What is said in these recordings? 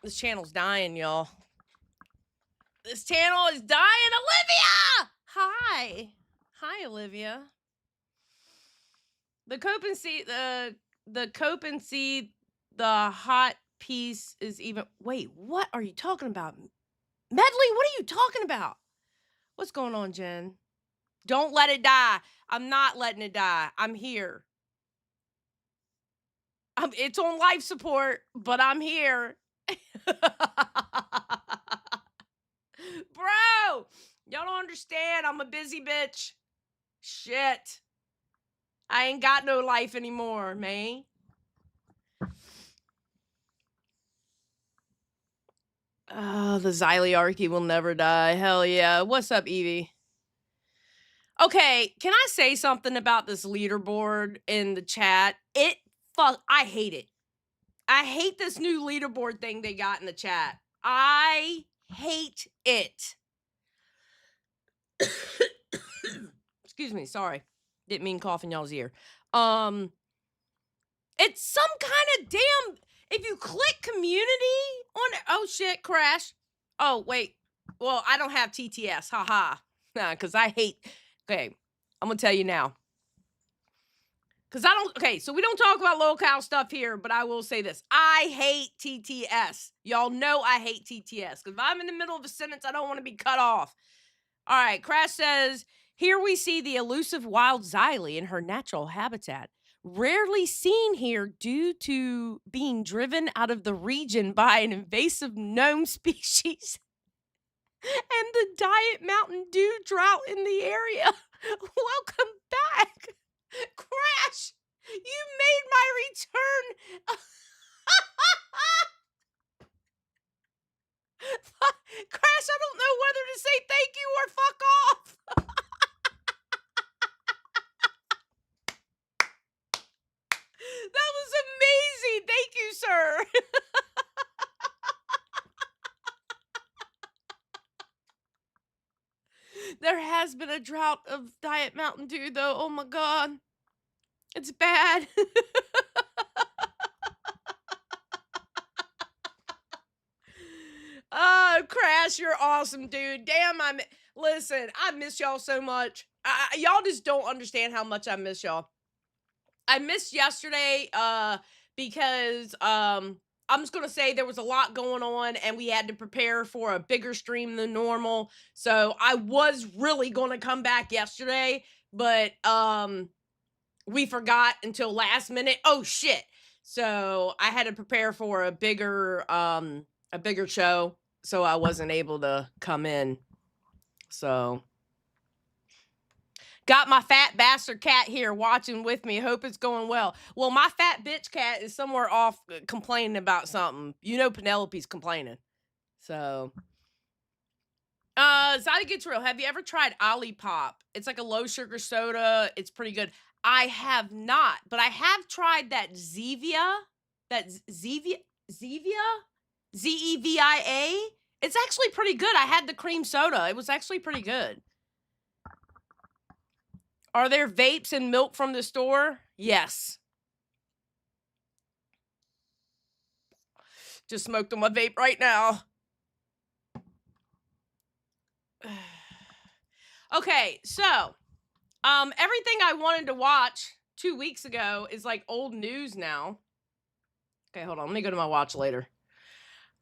This channel's dying, y'all. This channel is dying. Olivia! Hi. Hi, Olivia. The cope and see the hot piece is even. Wait, what are you talking about? Medley, what are you talking about? What's going on, Jen? Don't let it die. I'm not letting it die. I'm here. It's on life support, but I'm here. Bro, y'all don't understand. I'm a busy bitch. Shit. I ain't got no life anymore, man. Oh, the Xylie will never die. Hell yeah. What's up, Evie? Okay, can I say something about this leaderboard in the chat? I hate it. I hate this new leaderboard thing they got in the chat. I hate it. Excuse me, sorry. Didn't mean cough in y'all's ear. It's some kind of damn, if you click community on it, oh shit, crash. Oh, wait. Well, I don't have TTS, haha. Nah, because I hate, okay, I'm gonna tell you now. Because so we don't talk about locale stuff here, but I will say this. I hate TTS. Y'all know I hate TTS. Because if I'm in the middle of a sentence, I don't want to be cut off. All right, Crash says, here we see the elusive wild Xylie in her natural habitat. Rarely seen here due to being driven out of the region by an invasive gnome species and the Diet Mountain Dew drought in the area. Welcome back. Crash, you made my return. Crash, I don't know whether to say thank you or fuck off. That was amazing. Thank you, sir. There has been a drought of Diet Mountain Dew, though. Oh my God. It's bad. Oh, Crash, you're awesome, dude. Damn, listen, I miss y'all so much. Y'all just don't understand how much I miss y'all. I missed yesterday because I'm just gonna say there was a lot going on and we had to prepare for a bigger stream than normal. So I was really gonna come back yesterday, but we forgot until last minute. Oh shit. So I had to prepare for a bigger show, so I wasn't able to come in. So got my fat bastard cat here watching with me. Hope it's going well. Well, my fat bitch cat is somewhere off complaining about something. You know Penelope's complaining. So Xylie Gets Real. Have you ever tried Olipop? It's like a low sugar soda. It's pretty good. I have not, but I have tried that Zevia. Zevia? Zevia? It's actually pretty good. I had the cream soda. It was actually pretty good. Are there vapes and milk from the store? Yes. Just smoked on my vape right now. Okay, so everything I wanted to watch 2 weeks ago is like old news now. Okay, hold on. Let me go to my watch later.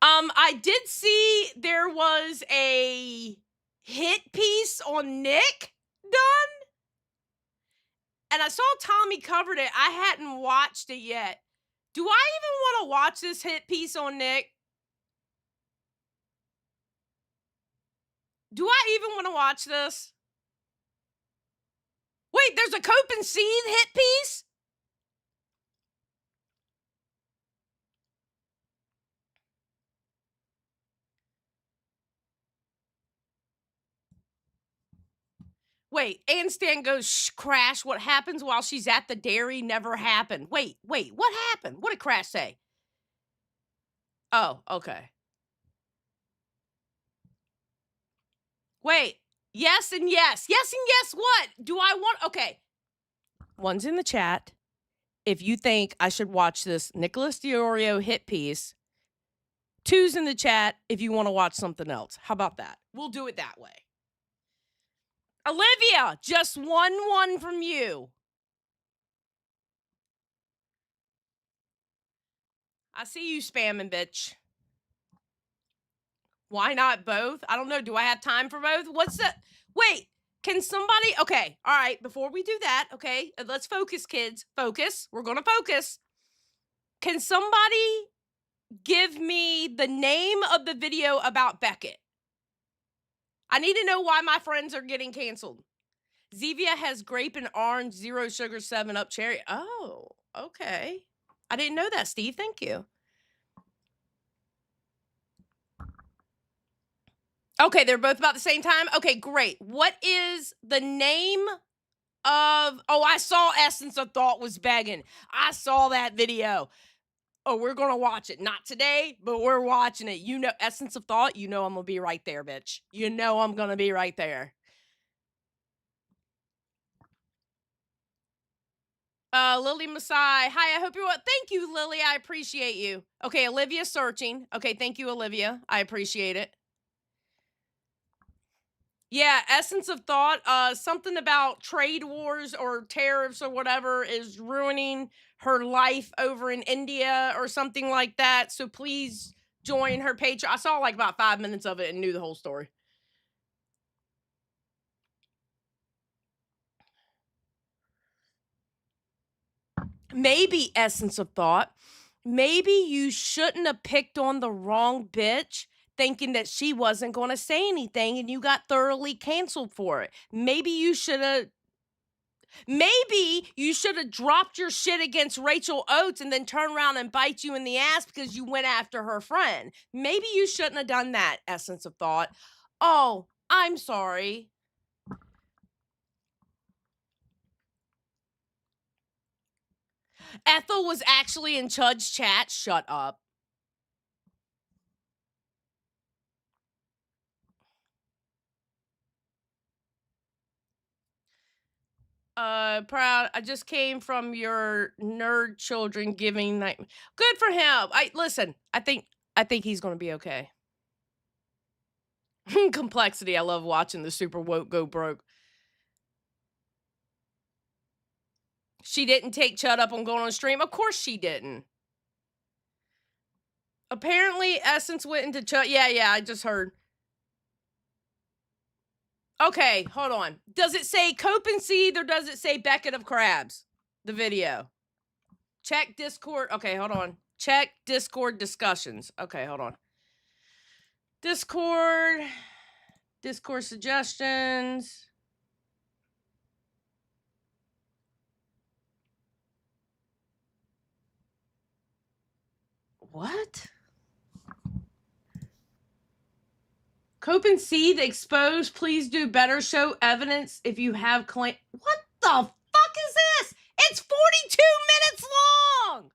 I did see there was a hit piece on Nick done. And I saw Tommy covered it. I hadn't watched it yet. Do I even want to watch this hit piece on Nick? Do I even want to watch this? Wait, there's a Cope and Seethe hit piece? Wait, and Stan goes, shh, Crash, what happens while she's at the dairy never happened. Wait, what happened? What did Crash say? Oh, okay. Wait, yes and yes. Yes and yes what? Do I want, okay. One's in the chat. If you think I should watch this Nicholas Diorio hit piece, 2s in the chat if you want to watch something else. How about that? We'll do it that way. Olivia, just 1 from you. I see you spamming, bitch. Why not both? I don't know. Do I have time for both? What's the... Wait, can somebody... Okay, all right. Before we do that, okay, let's focus, kids. Focus. We're going to focus. Can somebody give me the name of the video about Beckett? I need to know why my friends are getting canceled. Zevia has grape and orange, 0 sugar, 7-Up cherry. Oh, okay. I didn't know that, Steve. Thank you. Okay, they're both about the same time? Okay, great. What is the name of... Oh, I saw Essence of Thought was begging. I saw that video. Oh, we're going to watch it. Not today, but we're watching it. You know, Essence of Thought, you know I'm going to be right there, bitch. You know I'm going to be right there. Lily Masai. Hi, I hope you're well. Thank you, Lily. I appreciate you. Okay, Olivia's searching. Okay, thank you, Olivia. I appreciate it. Yeah, Essence of Thought, something about trade wars or tariffs or whatever is ruining her life over in India or something like that. So please join her Patreon. I saw like about 5 minutes of it and knew the whole story. Maybe, Essence of Thought, maybe you shouldn't have picked on the wrong bitch thinking that she wasn't going to say anything and you got thoroughly canceled for it. Maybe you should have dropped your shit against Rachel Oates and then turn around and bite you in the ass because you went after her friend. Maybe you shouldn't have done that, Essence of Thought. Oh, I'm sorry. Ethel was actually in Chud's chat. Shut up. Proud. I just came from your nerd children giving night. Good for him. Listen. I think he's gonna be okay. Complexity. I love watching the super woke go broke. She didn't take Chud up on going on stream. Of course she didn't. Apparently, Essence went into Chud. Yeah. I just heard. Okay, hold on. Does it say Cope and Seed or does it say Beckett of Crabs? The video. Check Discord. Okay, hold on. Check Discord discussions. Okay, hold on. Discord suggestions. What? Cope and Seed exposed. Please do better. Show evidence if you have claim. What the fuck is this? It's 42 minutes long.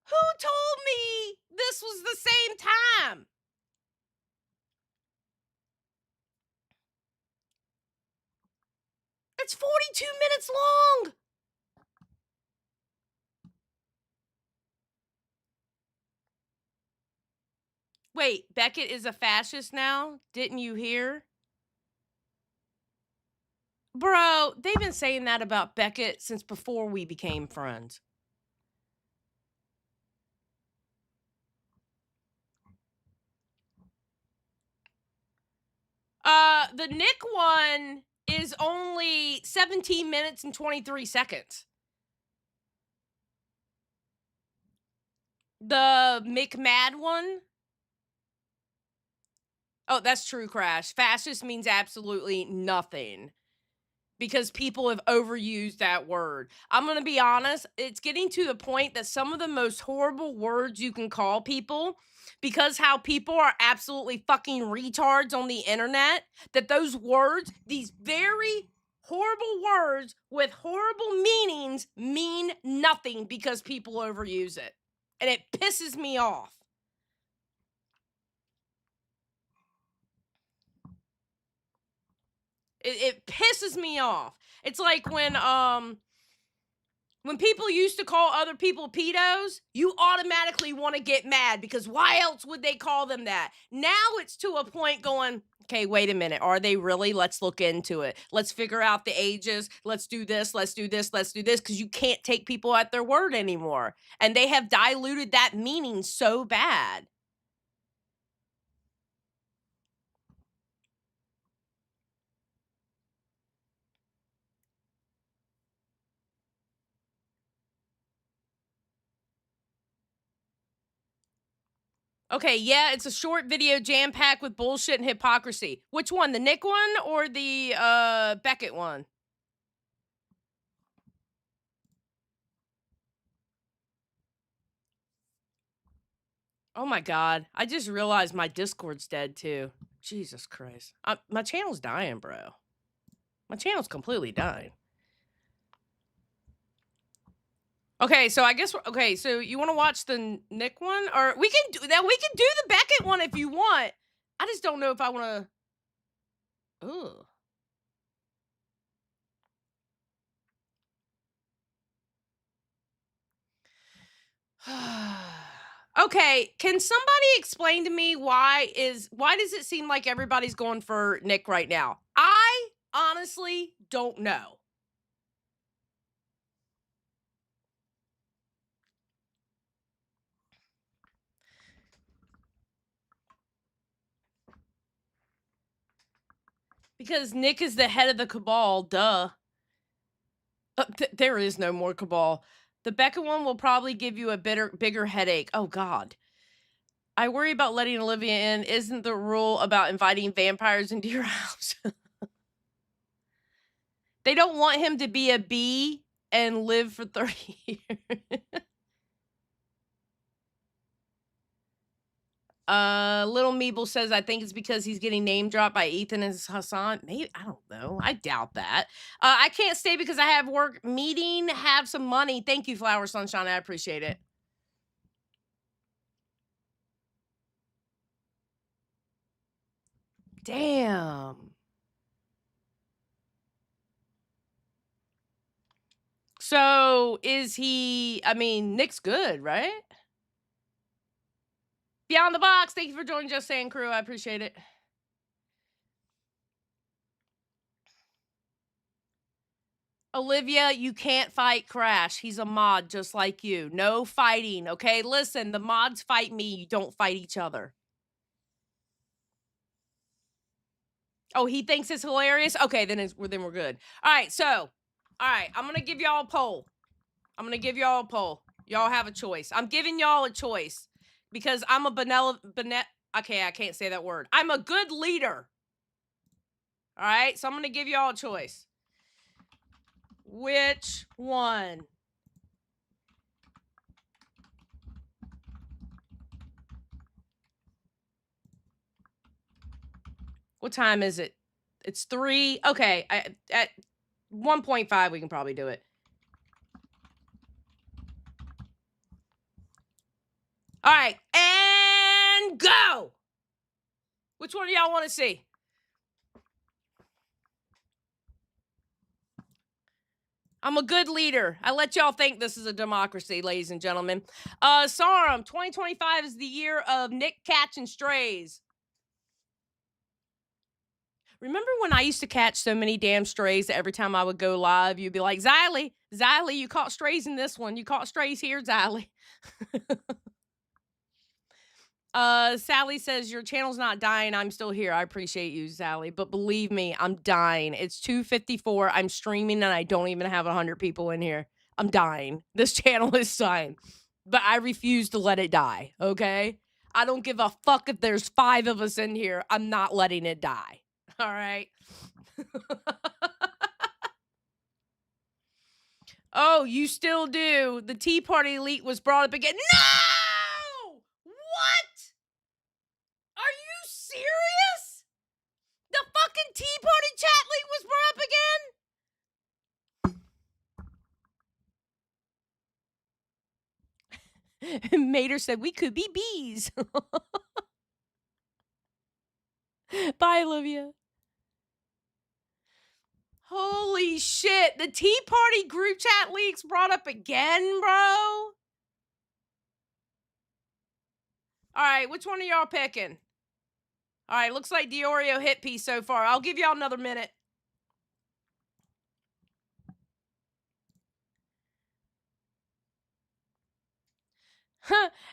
Who told me this was the same time? It's 42 minutes long. Wait, Beckett is a fascist now? Didn't you hear? Bro, they've been saying that about Beckett since before we became friends. The Nick one is only 17 minutes and 23 seconds. The McMad one? Oh, that's true, Crash. Fascist means absolutely nothing because people have overused that word. I'm going to be honest, it's getting to the point that some of the most horrible words you can call people, because how people are absolutely fucking retards on the internet, that those words, these very horrible words with horrible meanings, mean nothing because people overuse it. And it pisses me off. It pisses me off. It's like when When people used to call other people pedos, you automatically want to get mad because why else would they call them that? Now it's to a point going, okay, wait a minute. Are they really? Let's look into it. Let's figure out the ages. Let's do this. Let's do this. Let's do this. Because you can't take people at their word anymore. And they have diluted that meaning so bad. Okay, yeah, it's a short video jam-packed with bullshit and hypocrisy. Which one, the Nick one or the Beckett one? Oh my god, I just realized my Discord's dead too. Jesus Christ. My channel's dying, bro. My channel's completely dying. Okay, so I guess okay, so you want to watch the Nick one, or we can do that? We can do the Beckett one if you want. I just don't know if I want to. Ugh. Okay, can somebody explain to me why does it seem like everybody's going for Nick right now? I honestly don't know. Because Nick is the head of the cabal, duh. There is no more cabal. The Becca one will probably give you a bigger headache. Oh, God. I worry about letting Olivia in. Isn't the rule about inviting vampires into your house? They don't want him to be a bee and live for 30 years. Little Meeble says, I think it's because he's getting name dropped by Ethan and Hassan. Maybe, I don't know. I doubt that. I can't stay because I have work meeting, have some money. Thank you, Flower Sunshine. I appreciate it. Damn. So is he, I mean, Nick's good, right? Beyond the Box, thank you for joining Just Saying Crew. I appreciate it. Olivia, you can't fight Crash. He's a mod just like you. No fighting, okay? Listen, the mods fight me. You don't fight each other. Oh, he thinks it's hilarious? Okay, then we're good. All right, so, all right, I'm going to give y'all a poll. Y'all have a choice. I'm giving y'all a choice because I'm a okay, I can't say that word. I'm a good leader. All right, so I'm going to give y'all a choice. Which one? What time is it? It's 3. Okay, at 1.5 we can probably do it. All right, and go. Which one do y'all want to see? I'm a good leader. I let y'all think this is a democracy, ladies and gentlemen. Sarum, 2025 is the year of Nick catching strays. Remember when I used to catch so many damn strays that every time I would go live, you'd be like, Xylie, you caught strays in this one. You caught strays here, Xylie. Sally says, your channel's not dying. I'm still here. I appreciate you, Sally. But believe me, I'm dying. It's 2:54. I'm streaming and I don't even have 100 people in here. I'm dying. This channel is dying. But I refuse to let it die, okay? I don't give a fuck if there's 5 of us in here. I'm not letting it die. All right? Oh, you still do. The Tea Party elite was brought up again. No! What? Are you serious? The fucking Tea Party chat league was brought up again? Mater said we could be bees. Bye, Olivia. Holy shit. The Tea Party group chat leaks brought up again, bro. All right, which one are y'all picking? All right, looks like Diorio hit piece so far. I'll give y'all another minute.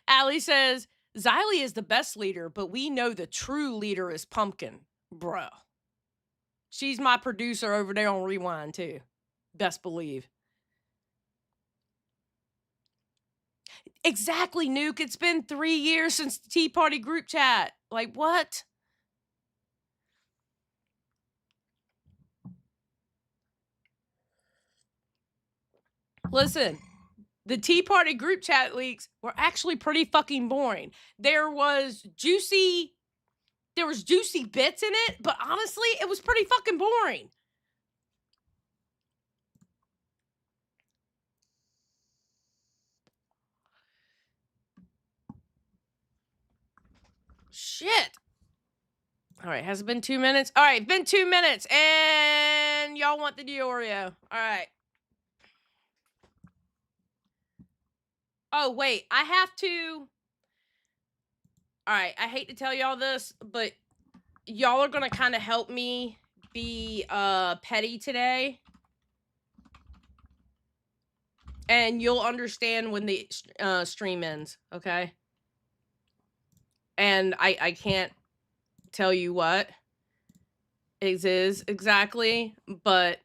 Allie says, Xylie is the best leader, but we know the true leader is Pumpkin. Bruh. She's my producer over there on Rewind, too. Best believe. Exactly, Nuke. It's been 3 years since the Tea Party group chat. Like, what? Listen, the Tea Party group chat leaks were actually pretty fucking boring. There was juicy bits in it, but honestly, it was pretty fucking boring. Shit. All right, has it been 2 minutes? All right, been 2 minutes, and y'all want the Diorio. All right. Oh, wait, I have to... All right, I hate to tell y'all this, but y'all are gonna kind of help me be petty today. And you'll understand when the stream ends, okay? And I can't tell you what it is exactly, but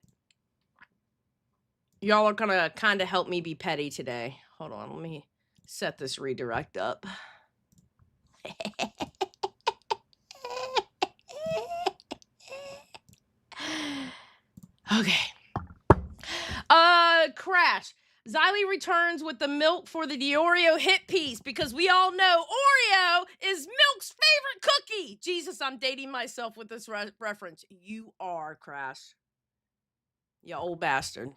y'all are gonna kind of help me be petty today. Hold on, let me set this redirect up. Okay. Crash. Xylie returns with the milk for the Diorio hit piece because we all know Oreo is Milk's favorite cookie. Jesus, I'm dating myself with this reference. You are, Crash. You old bastard.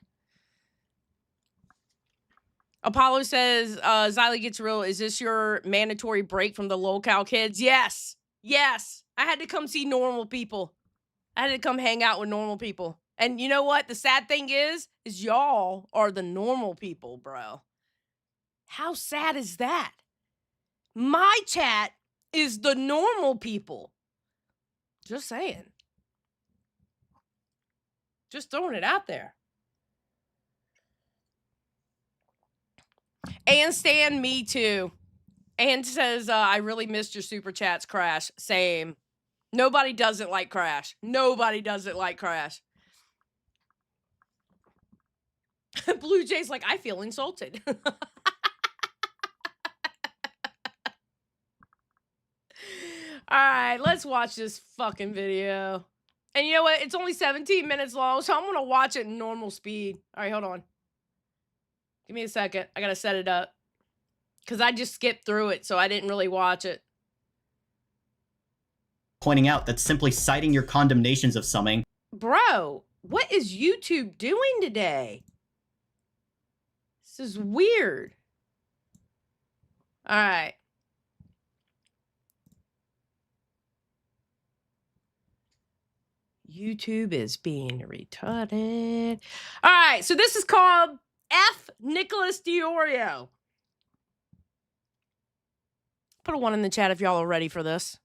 Apollo says, Xylie gets real. Is this your mandatory break from the lolcow kids? Yes. Yes. I had to come see normal people. I had to come hang out with normal people. And you know what? The sad thing is y'all are the normal people, bro. How sad is that? My chat is the normal people. Just saying. Just throwing it out there. And Stan, me too. And says, I really missed your super chats, Crash. Same. Nobody doesn't like Crash. Nobody doesn't like Crash. Blue Jay's like, I feel insulted. All right, let's watch this fucking video. And you know what? It's only 17 minutes long, so I'm going to watch it in normal speed. All right, hold on. Give me a second. I got to set it up. Because I just skipped through it, so I didn't really watch it. Pointing out that simply citing your condemnations of something. Bro, what is YouTube doing today? This is weird. All right. YouTube is being retarded. All right, so this is called F. Nicholas Diorio. Put a 1 in the chat if y'all are ready for this.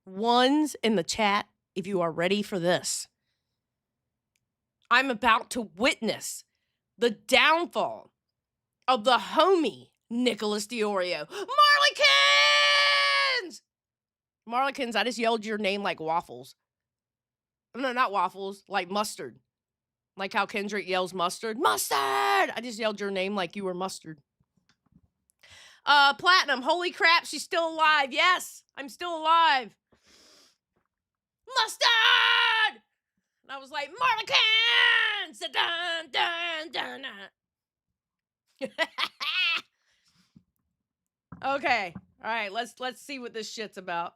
1s in the chat if you are ready for this. I'm about to witness the downfall of the homie Nicholas Diorio. Marlikins! Marlikins, I just yelled your name like waffles. No, not waffles, like mustard. Like how Kendrick yells mustard. Mustard! I just yelled your name like you were mustard. Platinum, holy crap, she's still alive. Yes, I'm still alive. Mustard! And I was like, Marlikins! Dun, dun, dun, dun. Okay. All right, let's see what this shit's about.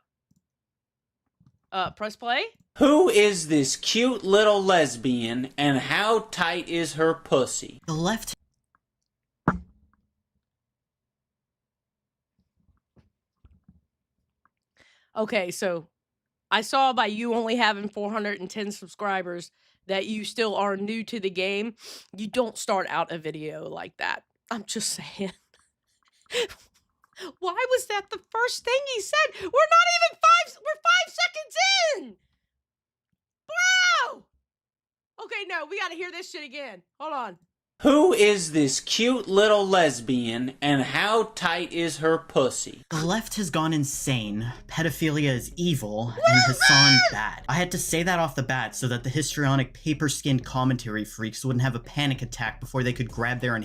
Press play. Who is this cute little lesbian and how tight is her pussy? The left. Okay, so I saw by you only having 410 subscribers that you still are new to the game, you don't start out a video like that. I'm just saying. Why was that the first thing he said? We're we're 5 seconds in. Bro! Okay, no, we gotta hear this shit again. Hold on. Who is this cute little lesbian, and how tight is her pussy? The left has gone insane. Pedophilia is evil, and Hassan bad. I had to say that off the bat so that the histrionic paper-skinned commentary freaks wouldn't have a panic attack before they could grab their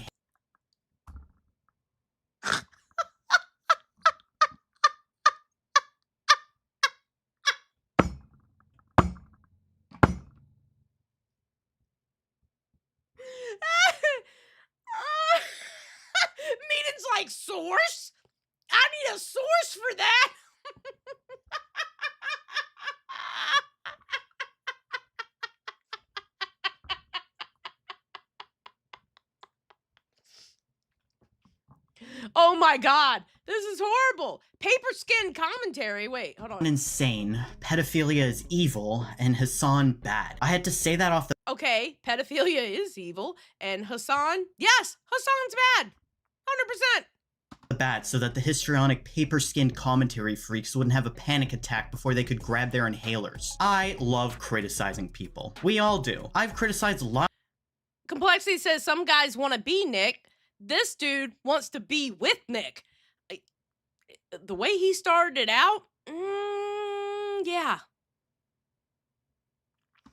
Meanin's like source? I need a source for that. Oh my god, this is horrible. Paper skin commentary. Wait, hold on. insane. Pedophilia is evil, and Hassan bad. I had to say that off the Okay, pedophilia is evil, and Hassan, yes, Hassan's bad. 100%. bat so that the histrionic paper-skinned commentary freaks wouldn't have a panic attack before they could grab their inhalers. I love criticizing people. We all do. I've criticized lots. Complexity says some guys want to be Nick. This dude wants to be with Nick. The way he started it out, yeah.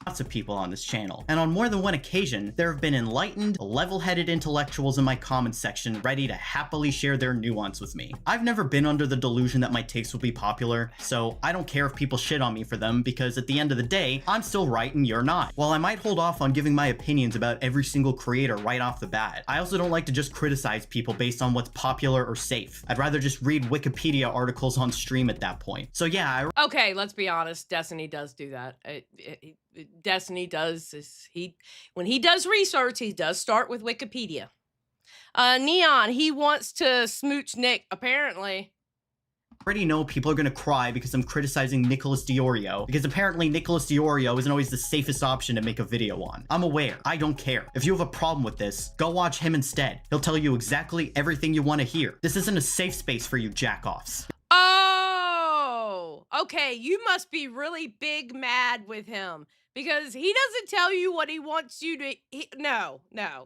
Lots of people on this channel, and on more than one occasion, there have been enlightened, level-headed intellectuals in my comments section ready to happily share their nuance with me. I've never been under the delusion that my takes will be popular, so I don't care if people shit on me for them, because at the end of the day, I'm still right and you're not. While I might hold off on giving my opinions about every single creator right off the bat, I also don't like to just criticize people based on what's popular or safe. I'd rather just read Wikipedia articles on stream at that point. So yeah, Okay, let's be honest. Destiny does do that. Destiny does when he does research, he does start with Wikipedia. Neon, he wants to smooch Nick, apparently. already know people are gonna cry because I'm criticizing Nicholas Diorio, because apparently Nicholas Diorio isn't always the safest option to make a video on. I'm aware. I don't care. If you have a problem with this, go watch him instead. He'll tell you exactly everything you want to hear. This isn't a safe space for you jackoffs. Oh, okay. You must be really big mad with him because he doesn't tell you what he wants you to. No.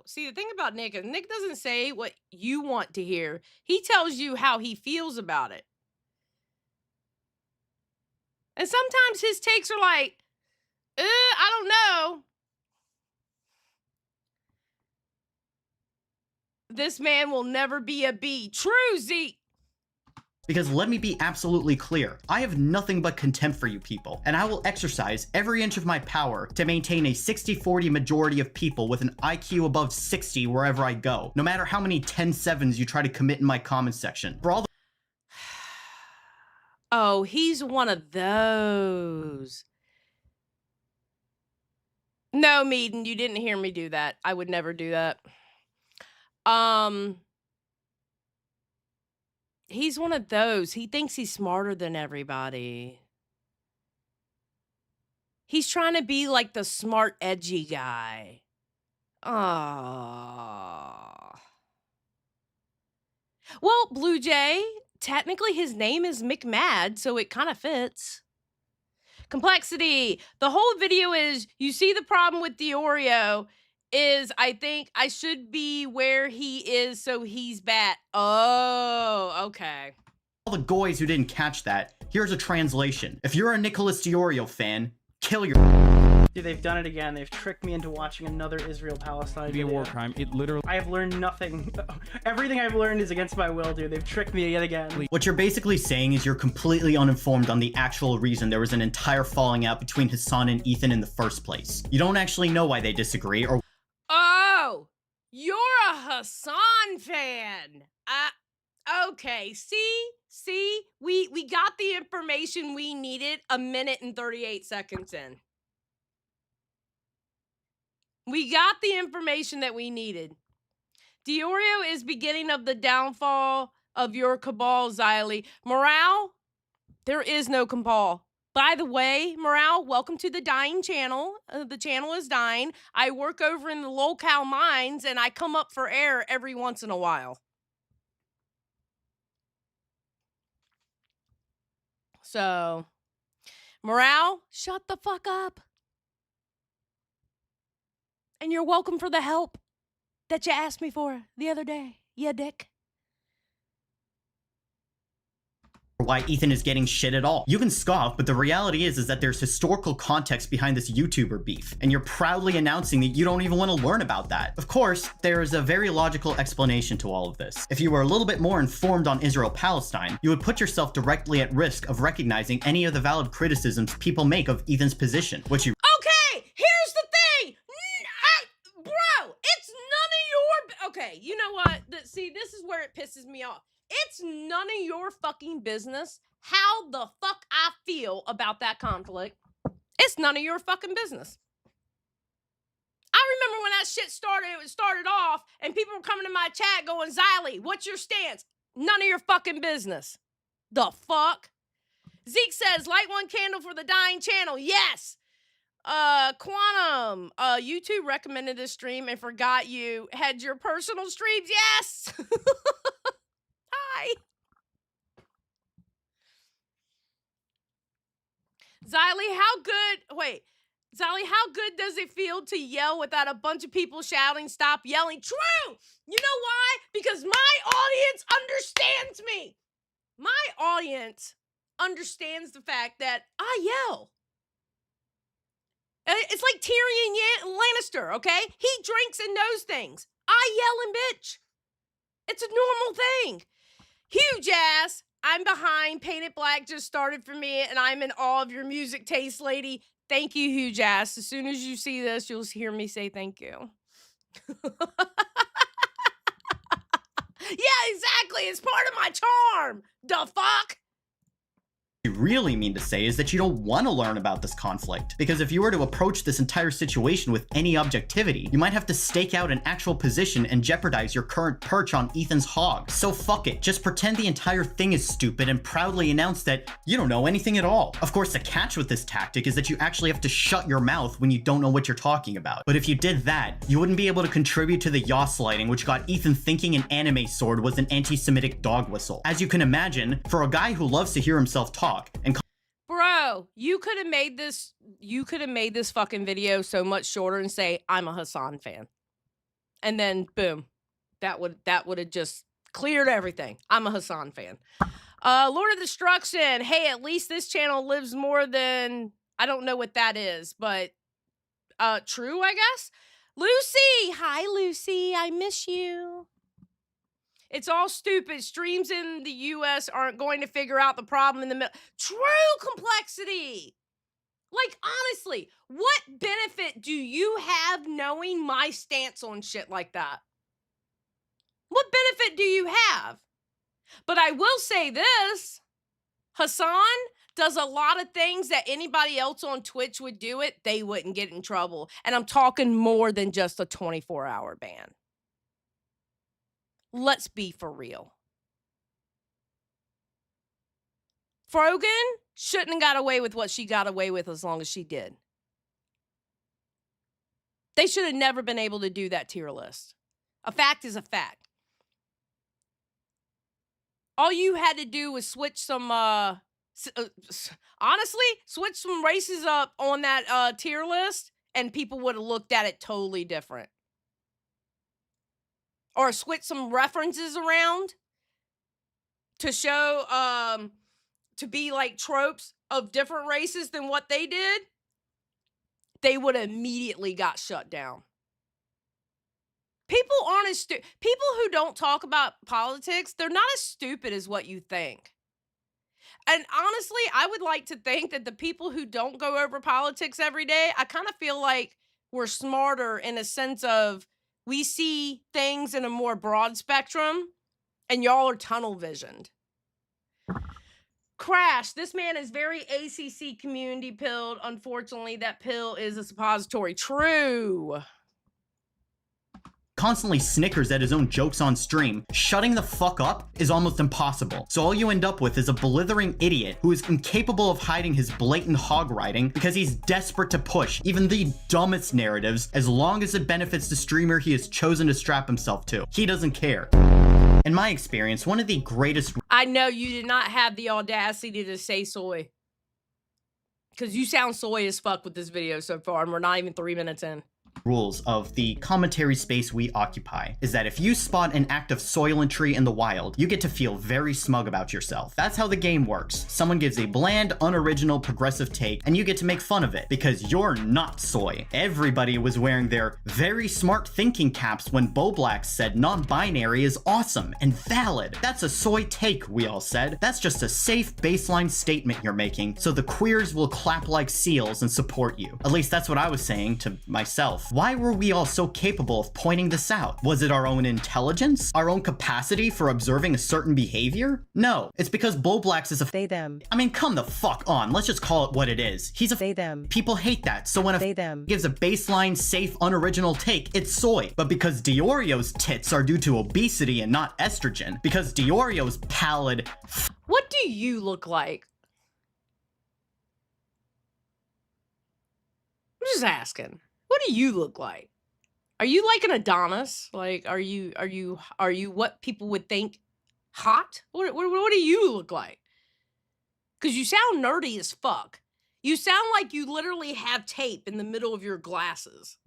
See, the thing about Nick is Nick doesn't say what you want to hear. He tells you how he feels about it. And sometimes his takes are like, I don't know. This man will never be a B. True, Zeke. Because let me be absolutely clear, I have nothing but contempt for you people, and I will exercise every inch of my power to maintain a 60-40 majority of people with an IQ above 60 wherever I go, no matter how many 10-7s you try to commit in my comment section. For all the Oh, he's one of those. No, Meaden, you didn't hear me do that. I would never do that. He's one of those. He thinks he's smarter than everybody. He's trying to be like the smart, edgy guy. Oh. Well, Blue Jay, technically his name is McMad, so it kind of fits. Complexity. The whole video is, you see the problem with Diorio is I think I should be where he is so he's bad. Oh, okay. all the goys who didn't catch that, here's a translation. If you're a Nicholas Diorio fan, kill your Dude, they've done it again. They've tricked me into watching another Israel-Palestine Be a video. war crime. It literally. I have learned nothing. Everything I've learned is against my will, dude. They've tricked me yet again. What you're basically saying is you're completely uninformed on the actual reason there was an entire falling out between Hassan and Ethan in the first place. You don't actually know why they disagree or Oh, you're a Hassan fan. Okay, see, we got the information we needed a minute and 38 seconds in. We got the information that we needed. Diorio is beginning of the downfall of your cabal, Xylie. Morale, there is no cabal. By the way, Morale, welcome to the dying channel. The channel is dying. I work over in the locale mines, and I come up for air every once in a while. So, Morale, shut the fuck up. And you're welcome for the help that you asked me for the other day, you dick. Why Ethan is getting shit at all. You can scoff, but the reality is that there's historical context behind this YouTuber beef, and you're proudly announcing that you don't even want to learn about that. Of course, there is a very logical explanation to all of this. If you were a little bit more informed on Israel-Palestine, you would put yourself directly at risk of recognizing any of the valid criticisms people make of Ethan's position, which you— Okay, here's the thing! Bro, it's none of your... Okay, you know what? See, this is where it pisses me off. It's none of your fucking business how the fuck I feel about that conflict. It's none of your fucking business. I remember when that shit started, it started off, and people were coming to my chat going, Xylie, what's your stance? None of your fucking business. The fuck? Zeke says, light one candle for the dying channel. Yes. Quantum, YouTube recommended this stream and forgot you had your personal streams. Yes. Hi. Xylie, Xylie, how good does it feel to yell without a bunch of people shouting, stop yelling? True! You know why? Because my audience understands me. My audience understands the fact that I yell. It's like Tyrion Lannister, okay? He drinks and knows things. I yell and bitch. It's a normal thing. Huge ass. I'm behind. Painted Black just started for me, and I'm in awe of your music taste, lady. Thank you, huge ass. As soon as you see this, you'll hear me say thank you. Yeah, exactly. It's part of my charm. The fuck? you really mean to say is that you don't want to learn about this conflict. Because if you were to approach this entire situation with any objectivity, you might have to stake out an actual position and jeopardize your current perch on Ethan's hog. So fuck it, just pretend the entire thing is stupid and proudly announce that you don't know anything at all. Of course, the catch with this tactic is that you actually have to shut your mouth when you don't know what you're talking about. But if you did that, you wouldn't be able to contribute to the Yoslighting, which got Ethan thinking an anime sword was an anti-Semitic dog whistle. As you can imagine, for a guy who loves to hear himself talk and Bro, you could have made this fucking video so much shorter and say, I'm a Hassan fan. And then boom. That would have just cleared everything. I'm a Hassan fan. Lord of Destruction. Hey, at least this channel lives more than, I don't know what that is, but true, I guess. Lucy. Hi, Lucy. I miss you. It's all stupid. Streams in the US aren't going to figure out the problem in the middle. True complexity. Like, honestly, what benefit do you have knowing my stance on shit like that? What benefit do you have? But I will say this. Hassan does a lot of things that anybody else on Twitch would do it. They wouldn't get in trouble. And I'm talking more than just a 24-hour ban. Let's be for real. Frogan shouldn't have got away with what she got away with as long as she did. They should have never been able to do that tier list. A fact is a fact. All you had to do was switch some, honestly, switch some races up on that tier list, and people would have looked at it totally different. Or switch some references around to show, to be like tropes of different races than what they did, they would have immediately got shut down. People aren't as people who don't talk about politics, they're not as stupid as what you think. And honestly, I would like to think that the people who don't go over politics every day, I kind of feel like we're smarter in a sense of we see things in a more broad spectrum, and y'all are tunnel visioned. Crash, this man is very ACC community pilled. Unfortunately, that pill is a suppository. True. constantly snickers at his own jokes on stream, shutting the fuck up is almost impossible. So all you end up with is a blithering idiot who is incapable of hiding his blatant hog riding because he's desperate to push even the dumbest narratives as long as it benefits the streamer he has chosen to strap himself to. He doesn't care. In my experience, one of the greatest— I know you did not have the audacity to say soy. Because you sound soy as fuck with this video so far, and we're not even 3 minutes in. rules of the commentary space we occupy is that if you spot an act of soilentry in the wild, you get to feel very smug about yourself. That's how the game works. Someone gives a bland, unoriginal, progressive take, and you get to make fun of it because you're not soy. Everybody was wearing their very smart thinking caps when Boblax said non-binary is awesome and valid. That's a soy take, we all said. That's just a safe baseline statement you're making, so the queers will clap like seals and support you. At least that's what I was saying to myself. Why were we all so capable of pointing this out? Was it our own intelligence? Our own capacity for observing a certain behavior? No, it's because Boblax is a— They them. I mean, come the fuck on. Let's just call it what it is. He's a— They them. People hate that, so when a— They them. gives a baseline, safe, unoriginal take, it's soy. But because Diorio's tits are due to obesity and not estrogen, because Diorio's pallid— What do you look like? I'm just asking. What do you look like? Are you like an Adonis? Like, are you what people would think hot? What do you look like? Because you sound nerdy as fuck. You sound like you literally have tape in the middle of your glasses.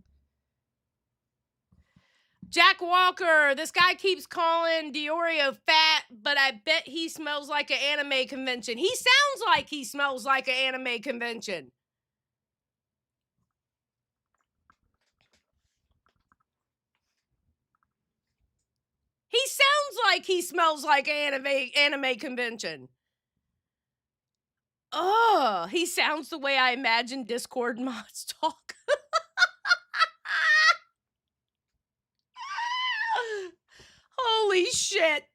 Jack Walker, this guy keeps calling Diorio fat, but I bet he smells like an anime convention. He sounds like he smells like an anime convention. He sounds like he smells like anime convention. Oh, he sounds the way I imagine Discord mods talk. Holy shit.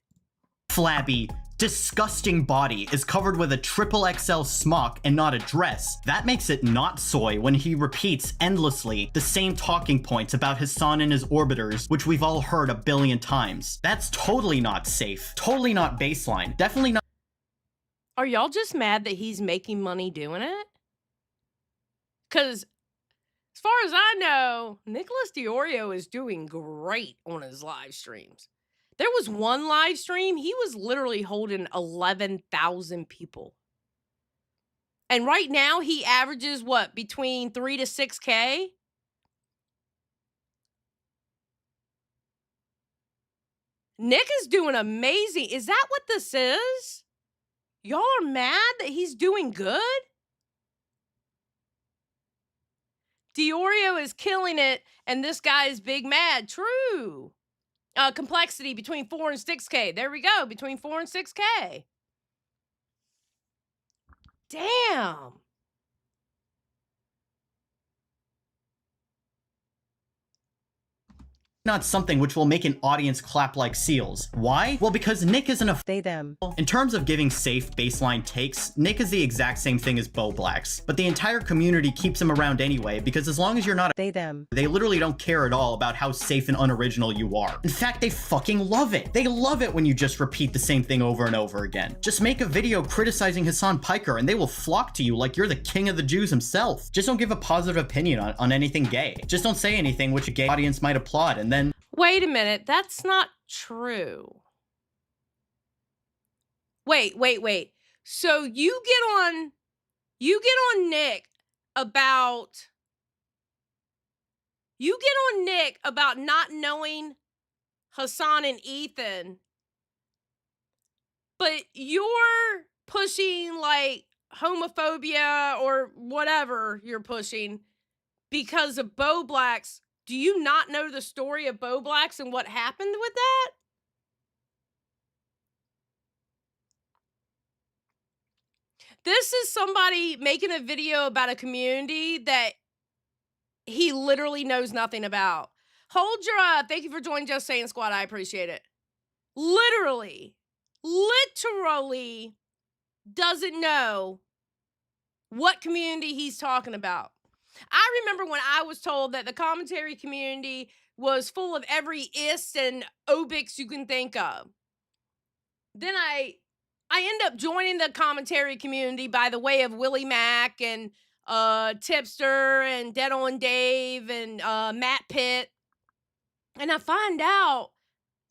flabby, disgusting body is covered with a XXL smock and not a dress. That makes it not soy when he repeats endlessly the same talking points about Hassan and his orbiters, which we've all heard a billion times. That's totally not safe, totally not baseline, definitely not— Are y'all just mad that he's making money doing it? Because as far as I know, Nicholas Diorio is doing great on his live streams. There was one live stream, he was literally holding 11,000 people. And right now he averages what, between 3 to 6K? Nick is doing amazing. Is that what this is? Y'all are mad that he's doing good? Diorio is killing it, and this guy is big mad. True. Complexity between 4 and 6K. There we go. Between 4 and 6K. Damn. not something which will make an audience clap like seals. Why? Well, because Nick isn't a— They them. In terms of giving safe baseline takes, Nick is the exact same thing as Boblax, but the entire community keeps him around anyway because as long as you're not— They them. they literally don't care at all about how safe and unoriginal you are. In fact, they fucking love it. They love it when you just repeat the same thing over and over again. Just make a video criticizing Hassan Piker and they will flock to you like you're the king of the Jews himself. Just don't give a positive opinion on anything gay. Just don't say anything which a gay audience might applaud, and then— Wait a minute, that's not true. Wait. So you get on Nick about not knowing Hassan and Ethan, but you're pushing like homophobia or whatever you're pushing because of Boblax. Do you not know the story of Boblax and what happened with that? This is somebody making a video about a community that he literally knows nothing about. Hold your up. Thank you for joining Just Saying Squad. I appreciate it. Literally doesn't know what community he's talking about. I remember when I was told that the commentary community was full of every ist and obix you can think of. Then I end up joining the commentary community by the way of Willie Mack and Tipster and Dead on Dave and Matt Pitt. And I find out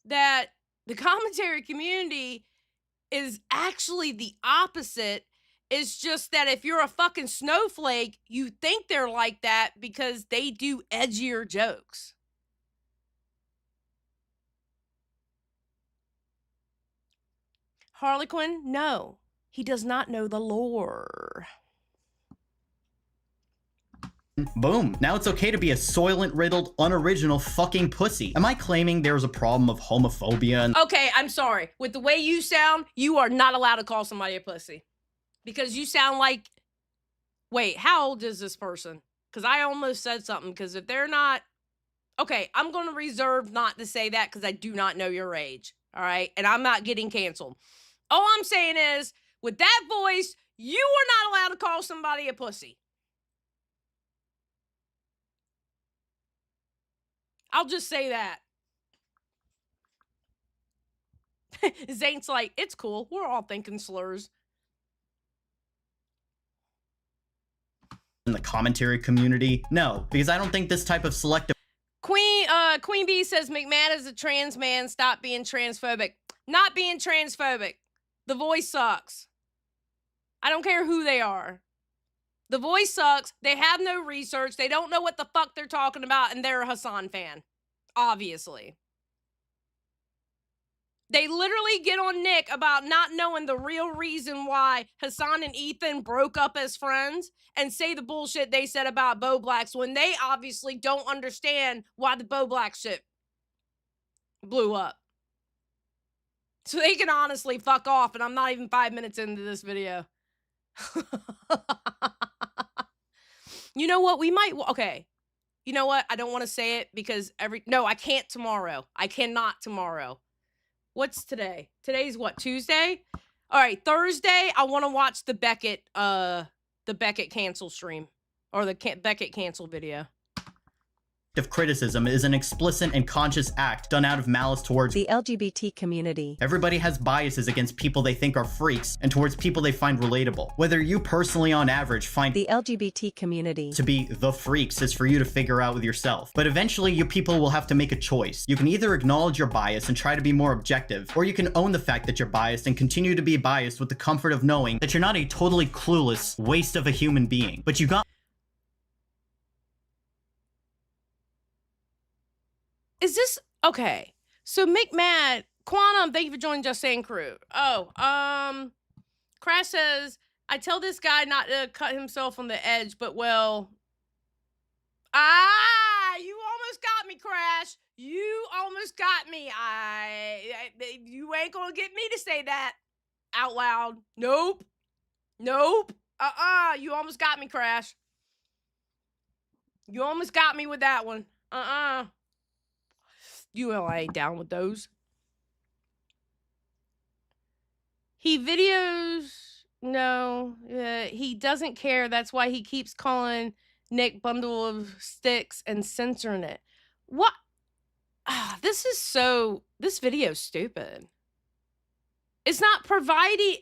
that the commentary community is actually the opposite. It's just that if you're a fucking snowflake, you think they're like that because they do edgier jokes. Harlequin, no, he does not know the lore. Boom. Now it's okay to be a soylent-riddled, unoriginal fucking pussy. Am I claiming there was a problem of homophobia and— Okay, I'm sorry. With the way you sound, you are not allowed to call somebody a pussy. Because you sound like... Wait, how old is this person? Because I almost said something, because if they're not... Okay, I'm going to reserve not to say that because I do not know your age. All right? And I'm not getting canceled. All I'm saying is, with that voice, you are not allowed to call somebody a pussy. I'll just say that. Zane's like, it's cool. We're all thinking slurs. in the commentary community? No, because I don't think this type of selective— Queen Bee says McMahon is a trans man. Stop being transphobic. Not being transphobic. The voice sucks. I don't care who they are. The voice sucks. They have no research. They don't know what the fuck they're talking about, and they're a Hassan fan. Obviously. They literally get on Nick about not knowing the real reason why Hassan and Ethan broke up as friends and say the bullshit they said about Bo Blacks when they obviously don't understand why the Bo Black shit blew up. So they can honestly fuck off, and I'm not even 5 minutes into this video. You know what? We might... Okay. You know what? I don't want to say it because No, I can't tomorrow. I cannot tomorrow. What's today? Today's what? Tuesday? All right, Thursday, I want to watch the Beckett cancel stream. Or the Beckett cancel video. of criticism is an explicit and conscious act done out of malice towards the LGBT community. Everybody has biases against people they think are freaks and towards people they find relatable. Whether you personally on average find the LGBT community to be the freaks is for you to figure out with yourself. But eventually you people will have to make a choice. You can either acknowledge your bias and try to be more objective, or you can own the fact that you're biased and continue to be biased with the comfort of knowing that you're not a totally clueless waste of a human being. But you got— Is this... Okay. So McMahon... Quantum, thank you for joining Just Saying Crew. Oh, Crash says, I tell this guy not to cut himself on the edge, but well... You almost got me, Crash. You almost got me. You ain't gonna get me to say that out loud. Nope. Nope. You almost got me, Crash. You almost got me with that one. You ain't down with those. He videos... No. He doesn't care. That's why he keeps calling Nick Bundle of Sticks and censoring it. What? This is so... This video's stupid. It's not providing...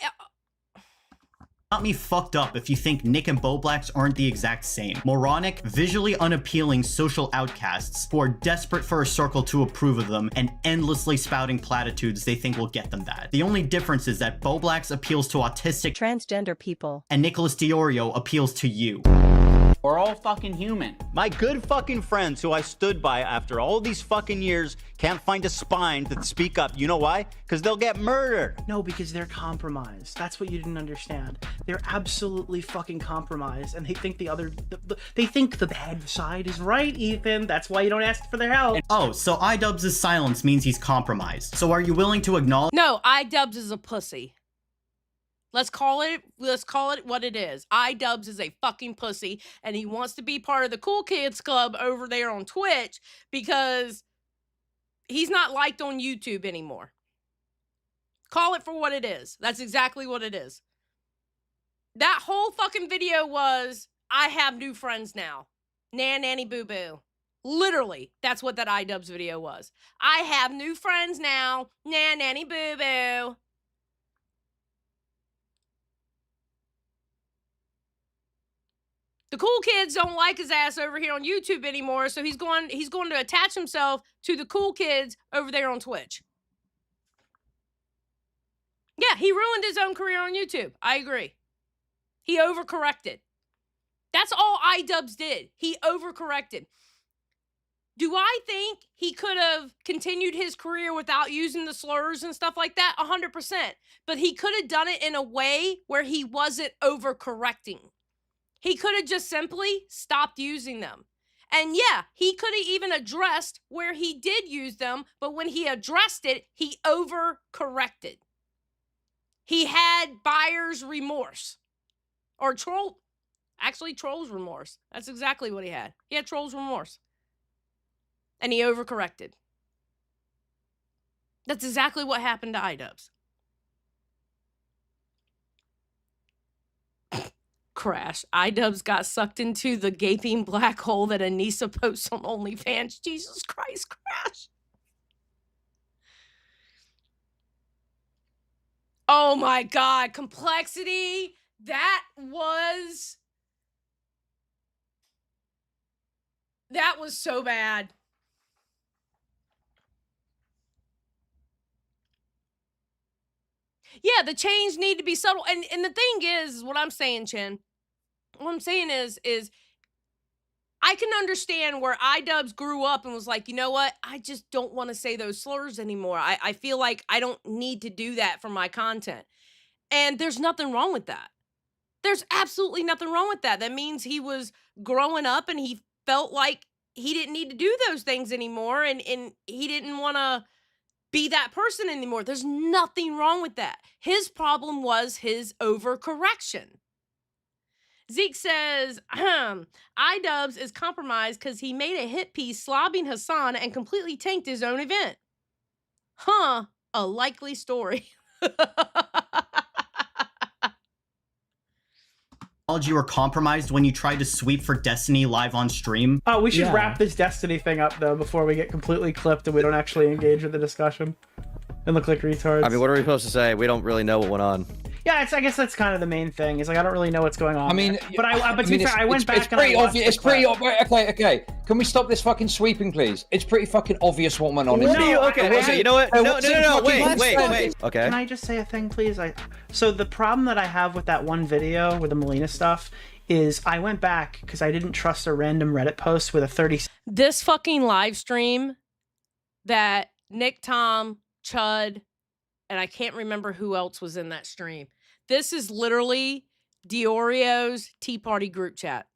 got me fucked up if you think Nick and Bo Blacks aren't the exact same. Moronic, visually unappealing social outcasts who are desperate for a circle to approve of them and endlessly spouting platitudes they think will get them that. The only difference is that Bo Blacks appeals to autistic transgender people and Nicholas Diorio appeals to you. We're all fucking human. My good fucking friends who I stood by after all these fucking years can't find a spine to speak up. You know why? Because they'll get murdered. No, because they're compromised. That's what you didn't understand. They're absolutely fucking compromised, and they think they think the bad side is right, Ethan. That's why you don't ask for their help. Oh, so iDubbbz' silence means he's compromised. So are you willing to acknowledge— No, iDubbbz is a pussy. Let's call it what it is. iDubbbz is a fucking pussy, and he wants to be part of the cool kids club over there on Twitch because he's not liked on YouTube anymore. Call it for what it is. That's exactly what it is. That whole fucking video was, I have new friends now. Nanny boo boo. Literally, that's what that iDubbbz video was. I have new friends now. Nah, nanny boo boo. The cool kids don't like his ass over here on YouTube anymore, so he's going to attach himself to the cool kids over there on Twitch. Yeah, he ruined his own career on YouTube. I agree. He overcorrected. That's all iDubbbz did. He overcorrected. Do I think he could have continued his career without using the slurs and stuff like that? 100%. But he could have done it in a way where he wasn't overcorrecting. He could have just simply stopped using them. And yeah, he could have even addressed where he did use them, but when he addressed it, he overcorrected. He had buyer's remorse. Or trolls remorse. That's exactly what he had. He had trolls remorse. And he overcorrected. That's exactly what happened to iDubbbz. Crash. iDubbbz got sucked into the gaping black hole that Anissa posts on OnlyFans. Jesus Christ, Crash. Oh my God. Complexity. That was so bad. Yeah, the change need to be subtle. And the thing is, what I'm saying, Chin, what I'm saying is I can understand where iDubbbz grew up and was like, you know what? I just don't want to say those slurs anymore. I feel like I don't need to do that for my content. And there's nothing wrong with that. There's absolutely nothing wrong with that. That means he was growing up and he felt like he didn't need to do those things anymore. And he didn't want to be that person anymore. There's nothing wrong with that. His problem was his overcorrection. Zeke says, iDubbbz is compromised because he made a hit piece slobbing Hassan and completely tanked his own event. Huh, a likely story. You were compromised when you tried to sweep for Destiny live on stream. Oh, we should wrap this Destiny thing up, though, before we get completely clipped and we don't actually engage with the discussion and look like retards. I mean, what are we supposed to say? We don't really know what went on. Yeah, I guess that's kind of the main thing. Is like I don't really know what's going on. I mean, there. But to be fair, I went back it's and I pretty watched obvious. It's pretty obvious. Okay. Can we stop this fucking sweeping, please? It's pretty fucking obvious what went on. Okay, you know what? No, wait. Okay. Can I just say a thing, please? So the problem that I have with that one video with the Melina stuff is I went back because I didn't trust a random Reddit post with a 30. This fucking live stream that Nick, Tom, Chud, and I can't remember who else was in that stream. This is literally Diorio's Tea Party group chat.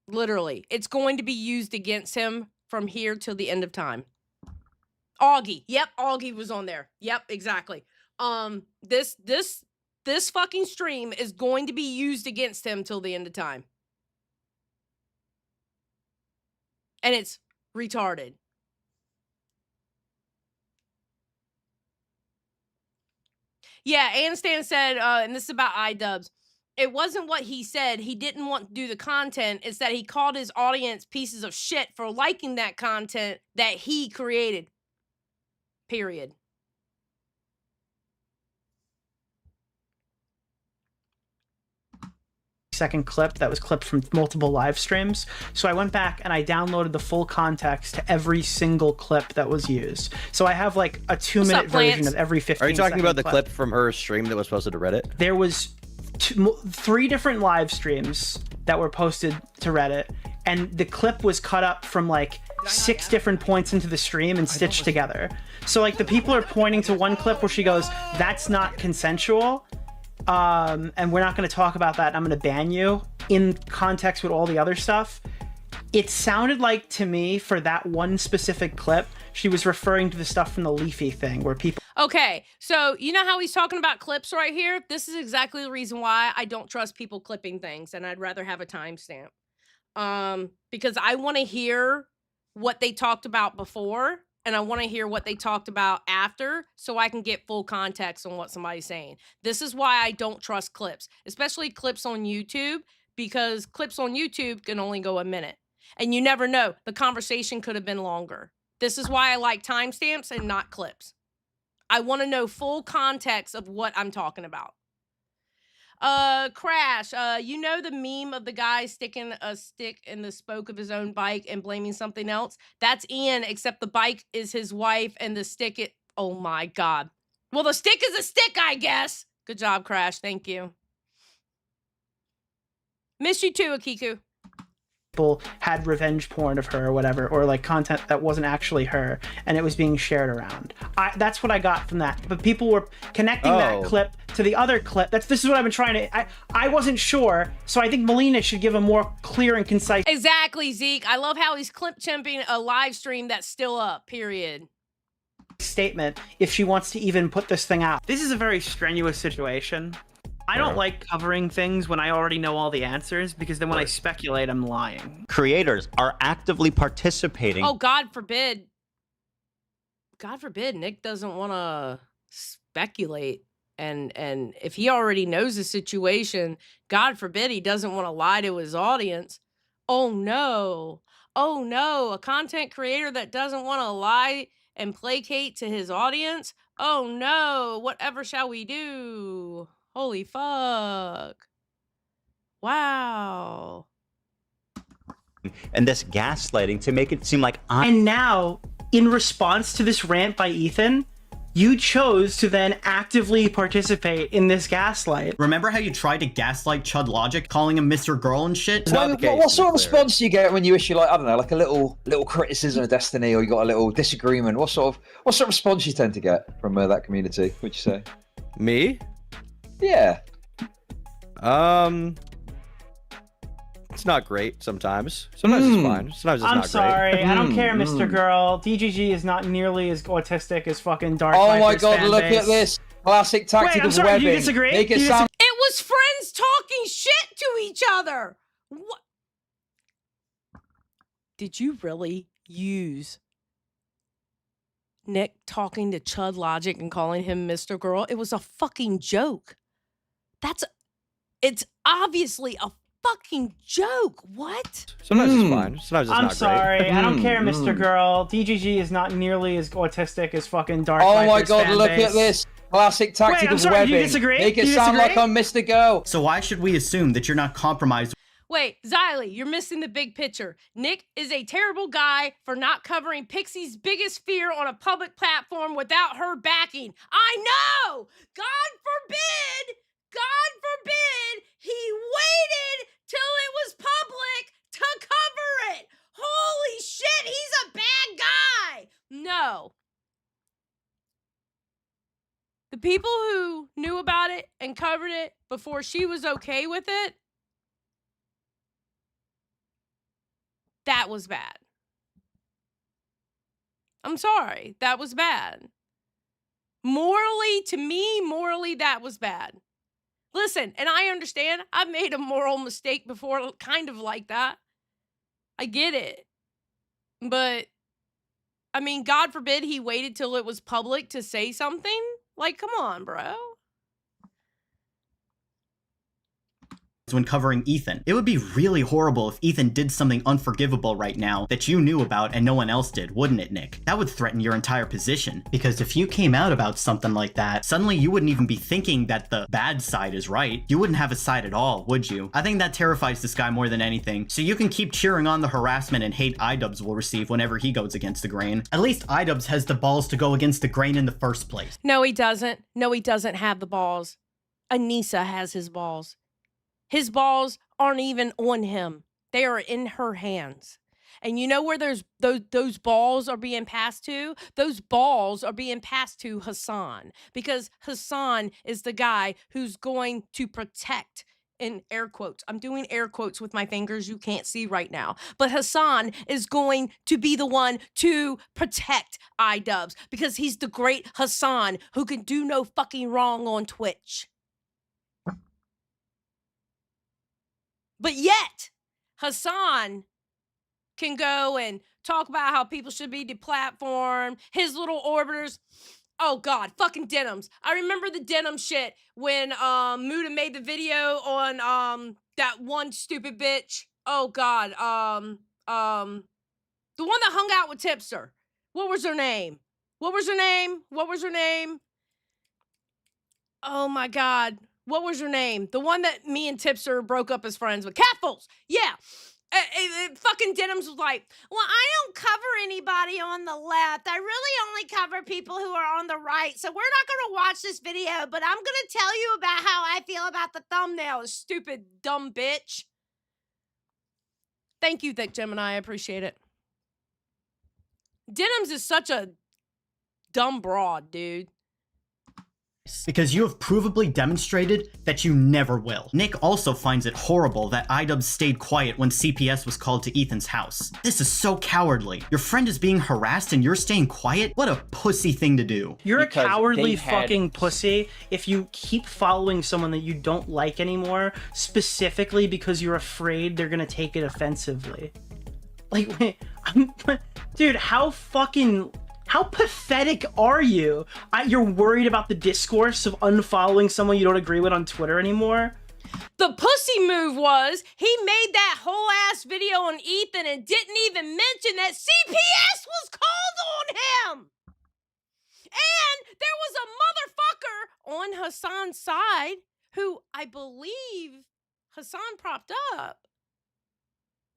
Literally. It's going to be used against him from here till the end of time. Augie. Yep, Augie was on there. Yep, exactly. This fucking stream is going to be used against him till the end of time. And it's retarded. Yeah, Anstan said, and this is about iDubbbz, it wasn't what he said. He didn't want to do the content. It's that he called his audience pieces of shit for liking that content that he created. Period. Second clip that was clipped from multiple live streams. So I went back and I downloaded the full context to every single clip that was used. So I have like a 2-minute version of every 15 Are you talking about the clip from her stream that was posted to Reddit? There was 3 different live streams that were posted to Reddit, and the clip was cut up from like 6 different points into the stream and stitched together. So like the people are pointing to one clip where she goes, "That's not consensual. And we're not going to talk about that. I'm going to ban you," in context with all the other stuff. It sounded like to me for that one specific clip, she was referring to the stuff from the Leafy thing where people. Okay, so you know how he's talking about clips right here? This is exactly the reason why I don't trust people clipping things, and I'd rather have a timestamp. Because I want to hear what they talked about before, and I want to hear what they talked about after so I can get full context on what somebody's saying. This is why I don't trust clips, especially clips on YouTube, because clips on YouTube can only go a minute. And you never know. The conversation could have been longer. This is why I like timestamps and not clips. I want to know full context of what I'm talking about. Crash, you know the meme of the guy sticking a stick in the spoke of his own bike and blaming something else? That's Ian, except the bike is his wife and the stick oh my God. Well, the stick is a stick, I guess. Good job, Crash. Thank you. Miss you too, Akiku. People had revenge porn of her or whatever, or like content that wasn't actually her, and it was being shared around. That's what I got from that. But people were connecting that clip to the other clip. This is what I've been trying to. I wasn't sure, so I think Melina should give a more clear and concise. Exactly, Zeke. I love how he's clip champing a live stream that's still up. Period. Statement if she wants to even put this thing out. This is a very strenuous situation. I don't like covering things when I already know all the answers, because then when I speculate, I'm lying. Creators are actively participating. Oh, God forbid. God forbid Nick doesn't want to speculate. And if he already knows the situation, God forbid he doesn't want to lie to his audience. Oh, no. Oh, no. A content creator that doesn't want to lie and placate to his audience? Oh, no. Whatever shall we do? Holy fuck. Wow. And this gaslighting to make it seem like And now, in response to this rant by Ethan, you chose to then actively participate in this gaslight. Remember how you tried to gaslight Chud Logic, calling him Mr. Girl and shit? What sort of response do you get when you issue, like, I don't know, like a little criticism of Destiny, or you got a little disagreement? What sort of response you tend to get from that community? Would you say? Me? Yeah. It's not great sometimes. Sometimes it's fine. Sometimes it's not great. I'm sorry. I don't care, Mr. Girl. DGG is not nearly as autistic as fucking Dark Oh my Viper's God, fan look base. at this. Classic tactic I'm of sorry, webbing. do you disagree? Make it Do you sound It was friends talking shit to each other. What? Did you really use Nick talking to Chud Logic and calling him Mr. Girl? It was a fucking joke. It's obviously a fucking joke. What? Sometimes it's fine. Sometimes it's not I'm great. sorry. I don't care, Mr. Girl. DGG is not nearly as autistic as fucking Dark Oh Viper's my God, fan look base. at this. Classic tactic I'm of sorry, webbing. do you disagree? Make it Do you sound disagree? like I'm Mr. Girl. So why should we assume that you're not compromised? Wait, Xylie, you're missing the big picture. Nick is a terrible guy for not covering Pixie's biggest fear on a public platform without her backing. I know! God forbid he waited till it was public to cover it. Holy shit, he's a bad guy. No. The people who knew about it and covered it before she was okay with it, that was bad. I'm sorry. That was bad. Morally, to me, that was bad. Listen, and I understand. I've made a moral mistake before, kind of like that. I get it. But, I mean, God forbid he waited till it was public to say something. Like, come on, bro. When covering Ethan. It would be really horrible if Ethan did something unforgivable right now that you knew about and no one else did, wouldn't it, Nick? That would threaten your entire position. Because if you came out about something like that, suddenly you wouldn't even be thinking that the bad side is right. You wouldn't have a side at all, would you? I think that terrifies this guy more than anything. So you can keep cheering on the harassment and hate iDubbbz will receive whenever he goes against the grain. At least iDubbbz has the balls to go against the grain in the first place. No, he doesn't. No, he doesn't have the balls. Anissa has his balls. His balls aren't even on him. They are in her hands. And you know where those balls are being passed to? Those balls are being passed to Hassan. Because Hassan is the guy who's going to protect, in air quotes. I'm doing air quotes with my fingers you can't see right now. But Hassan is going to be the one to protect iDubbbz. Because he's the great Hassan who can do no fucking wrong on Twitch. But yet, Hassan can go and talk about how people should be deplatformed, his little orbiters. Oh, God, fucking denims. I remember the denim shit when Muda made the video on that one stupid bitch. Oh, God, The one that hung out with Tipster. What was her name? What was her name? What was her name? Oh my God. What was her name? The one that me and Tipster broke up as friends with. Catfuls. Yeah. Fucking Denims was like, well, I don't cover anybody on the left. I really only cover people who are on the right. So we're not going to watch this video, but I'm going to tell you about how I feel about the thumbnail, stupid dumb bitch. Thank you, Thick Gemini. I appreciate it. Denims is such a dumb broad, dude. Because you have provably demonstrated that you never will. Nick also finds it horrible that iDubbbz stayed quiet when CPS was called to Ethan's house. This is so cowardly. Your friend is being harassed and you're staying quiet? What a pussy thing to do. You're Because a cowardly they had- fucking pussy if you keep following someone that you don't like anymore, specifically because you're afraid they're gonna take it offensively. Like, wait, dude, how pathetic are you? You're worried about the discourse of unfollowing someone you don't agree with on Twitter anymore? The pussy move was he made that whole ass video on Ethan and didn't even mention that CPS was called on him. And there was a motherfucker on Hassan's side who I believe Hassan propped up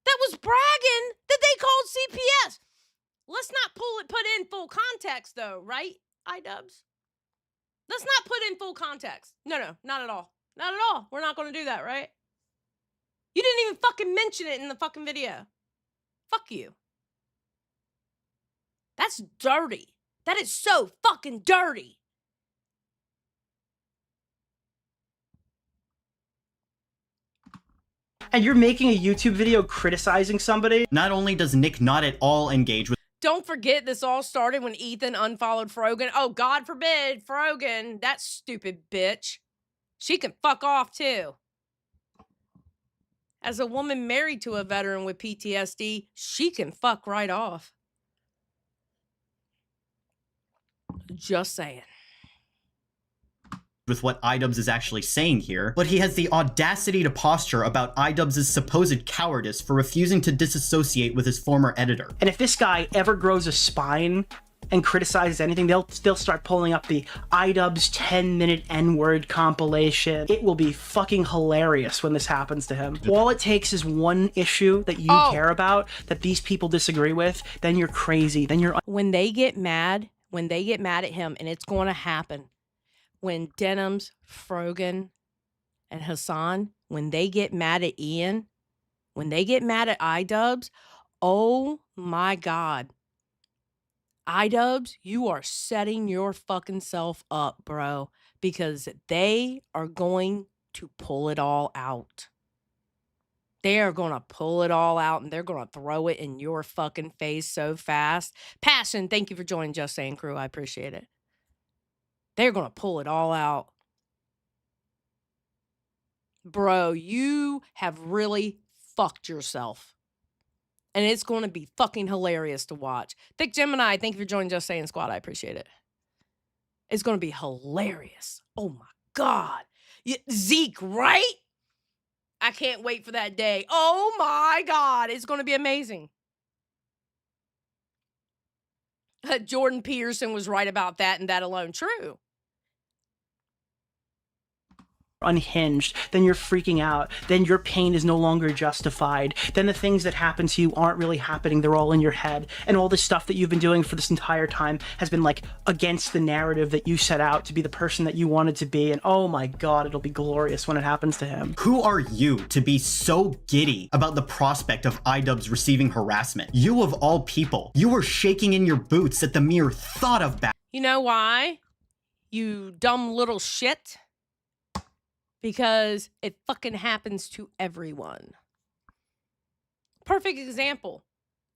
that was bragging that they called CPS. Let's not put in full context though, right, iDubbbz? Let's not put in full context. No, not at all. Not at all. We're not going to do that, right? You didn't even fucking mention it in the fucking video. Fuck you. That's dirty. That is so fucking dirty. And you're making a YouTube video criticizing somebody? Not only does Nick not at all engage with Don't forget this all started when Ethan unfollowed Frogan. Oh, God forbid, Frogan, that stupid bitch. She can fuck off too. As a woman married to a veteran with PTSD, she can fuck right off. Just saying. with what iDubbbz is actually saying here, but he has the audacity to posture about iDubbbz's supposed cowardice for refusing to disassociate with his former editor. And if this guy ever grows a spine and criticizes anything, they'll start pulling up the iDubbbz 10-minute N-word compilation. It will be fucking hilarious when this happens to him. All it takes is one issue that you care about, that these people disagree with, then you're crazy, then you're... When they get mad at him, and it's going to happen, when Denims, Frogan, and Hassan, when they get mad at Ian, when they get mad at iDubbbz, oh my God. iDubbbz, you are setting your fucking self up, bro, because they are going to pull it all out. They are going to pull it all out, and they're going to throw it in your fucking face so fast. Passion, thank you for joining Just Saying Crew. I appreciate it. They're going to pull it all out. Bro, you have really fucked yourself. And it's going to be fucking hilarious to watch. Thick Gemini, thank you for joining Just Saying Squad. I appreciate it. It's going to be hilarious. Oh my God. Zeke, right? I can't wait for that day. Oh my God. It's going to be amazing. Jordan Peterson was right about that, and that alone true. Unhinged, then you're freaking out, then your pain is no longer justified, then the things that happen to you aren't really happening, they're all in your head, and all this stuff that you've been doing for this entire time has been like against the narrative that you set out to be the person that you wanted to be, and oh my God, it'll be glorious when it happens to him. Who are you to be so giddy about the prospect of iDubbbz receiving harassment? You of all people, you were shaking in your boots at the mere thought of that. You know why? You dumb little shit. Because it fucking happens to everyone. Perfect example.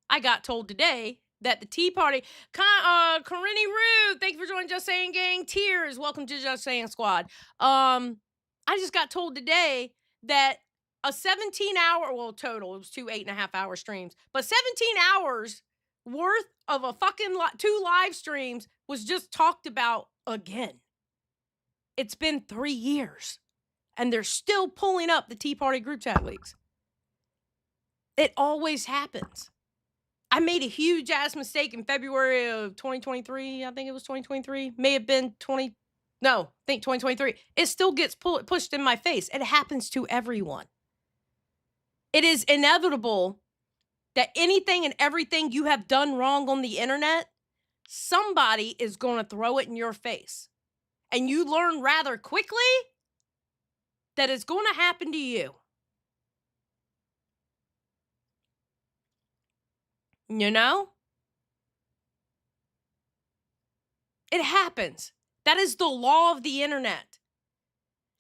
I got told today that the Tea Party, Corinne Rue, thank you for joining Just Saying Gang. Tears, welcome to Just Saying Squad. I just got told today that a 17-hour, well, total, it was 2 8.5-hour streams, but 17 hours worth of a fucking 2 live streams was just talked about again. It's been 3 years. And they're still pulling up the Tea Party group chat leaks. It always happens. I made a huge ass mistake in February of 2023. I think it was 2023. May have been 20. No, I think 2023. It still gets pushed in my face. It happens to everyone. It is inevitable that anything and everything you have done wrong on the internet, somebody is going to throw it in your face. And you learn rather quickly that it's going to happen to you. You know? It happens. That is the law of the internet.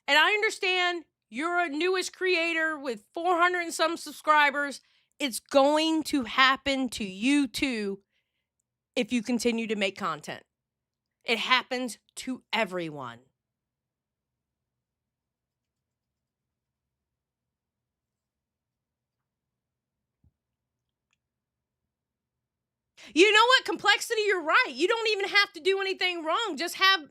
And I understand you're a newish creator with 400 and some subscribers. It's going to happen to you too if you continue to make content. It happens to everyone. You know what? Complexity, you're right. You don't even have to do anything wrong. Just have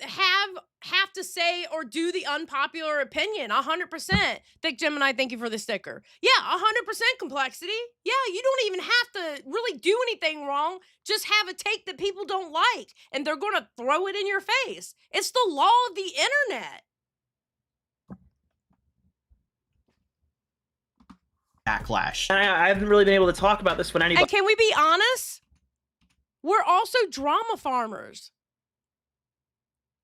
to say or do the unpopular opinion. 100%. Thick Gemini, thank you for the sticker. Yeah, 100% complexity. Yeah, you don't even have to really do anything wrong. Just have a take that people don't like, and they're going to throw it in your face. It's the law of the internet. Backlash. And I haven't really been able to talk about this with anybody. And can we be honest? We're also drama farmers.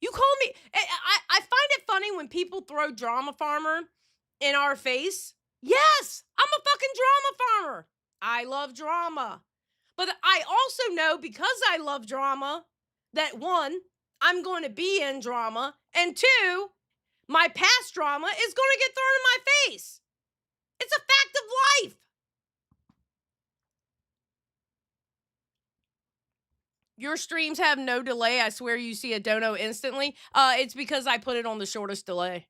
You call me... I find it funny when people throw drama farmer in our face. Yes, I'm a fucking drama farmer. I love drama. But I also know, because I love drama, that one, I'm going to be in drama, and two, my past drama is going to get thrown in my face. It's a fact of life. Your streams have no delay. I swear you see a dono instantly. It's because I put it on the shortest delay.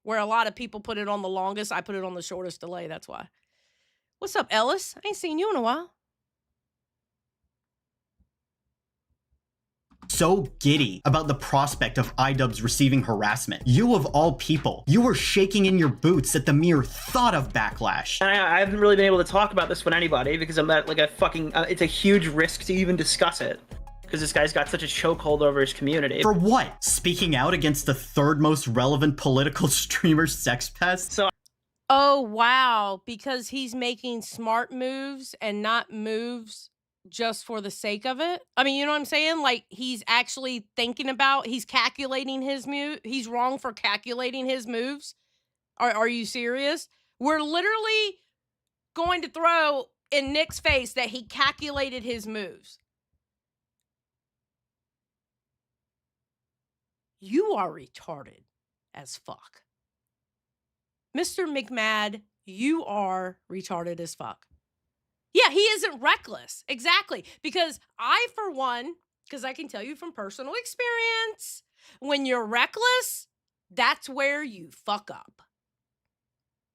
Where a lot of people put it on the longest, I put it on the shortest delay. That's why. What's up, Ellis? I ain't seen you in a while. So giddy about the prospect of iDubbbz receiving harassment. You of all people, you were shaking in your boots at the mere thought of backlash. And I haven't really been able to talk about this with anybody because I'm at like a fucking... it's a huge risk to even discuss it. Because this guy's got such a chokehold over his community. For what? Speaking out against the third most relevant political streamer, Sex Pest? So... Oh, wow. Because he's making smart moves and not moves just for the sake of it. I mean, you know what I'm saying? Like, he's actually thinking about, he's calculating his move. He's wrong for calculating his moves. Are you serious? We're literally going to throw in Nick's face that he calculated his moves. You are retarded as fuck. Mr. McMad, you are retarded as fuck. Yeah, he isn't reckless. Exactly. Because I, for one, because I can tell you from personal experience, when you're reckless, that's where you fuck up.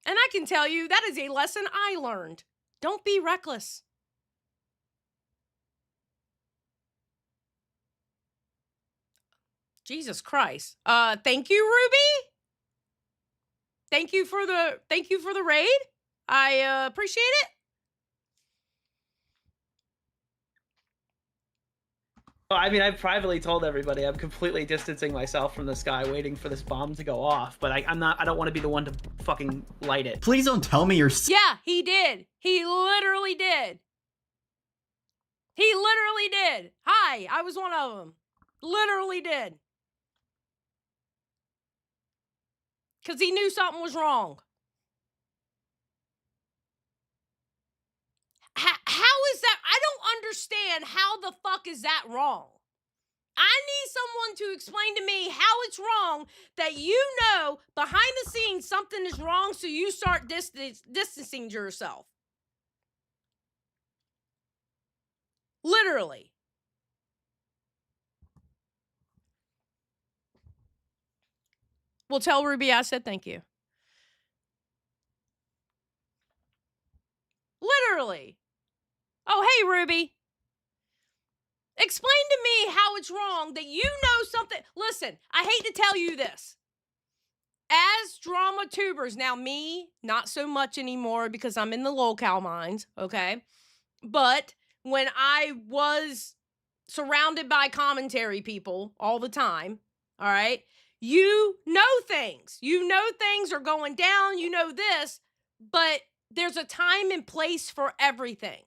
And I can tell you that is a lesson I learned. Don't be reckless. Jesus Christ. Thank you, Ruby. Thank you for the raid. I appreciate it. I mean, I've privately told everybody I'm completely distancing myself from this guy, waiting for this bomb to go off. But I don't want to be the one to fucking light it. Please don't tell me you're... Yeah, he did. He literally did. He literally did. Hi, I was one of them. Literally did. Because he knew something was wrong. How is that? I don't understand how the fuck is that wrong. I need someone to explain to me how it's wrong that you know behind the scenes something is wrong, so you start distancing yourself. Literally. Well, tell Ruby I said thank you. Literally. Oh, hey, Ruby. Explain to me how it's wrong that you know something. Listen, I hate to tell you this. as drama tubers, now me, not so much anymore because I'm in the lolcow mines, okay? But when I was surrounded by commentary people all the time, all right, you know things. You know things are going down, you know this, but there's a time and place for everything.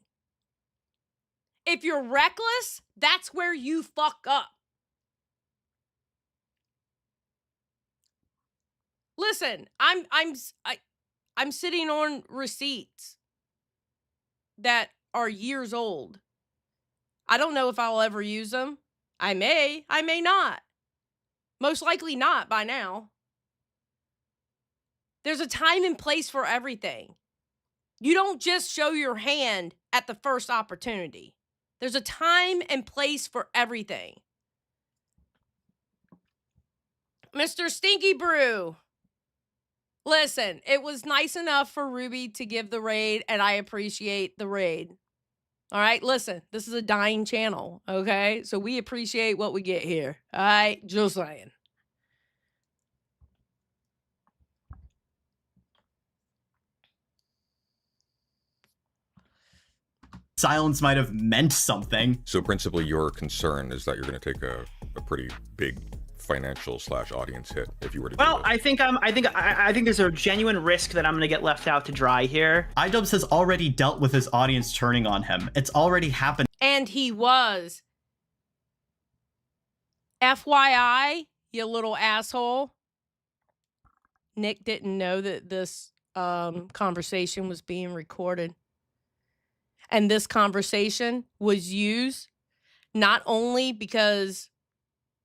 If you're reckless, that's where you fuck up. Listen, I'm sitting on receipts that are years old. I don't know if I'll ever use them. I may not. Most likely not by now. There's a time and place for everything. You don't just show your hand at the first opportunity. There's a time and place for everything. Mr. Stinky Brew. Listen, it was nice enough for Ruby to give the raid, and I appreciate the raid. All right, listen, this is a dying channel, okay? So we appreciate what we get here. All right, just saying. Silence might have meant something. So principally, your concern is that you're going to take a pretty big financial / audience hit if you were to do Well, this. I think there's a genuine risk that I'm going to get left out to dry here. iDubbbz has already dealt with his audience turning on him. It's already happened. And he was. FYI, you little asshole. Nick didn't know that this conversation was being recorded. And this conversation was used not only because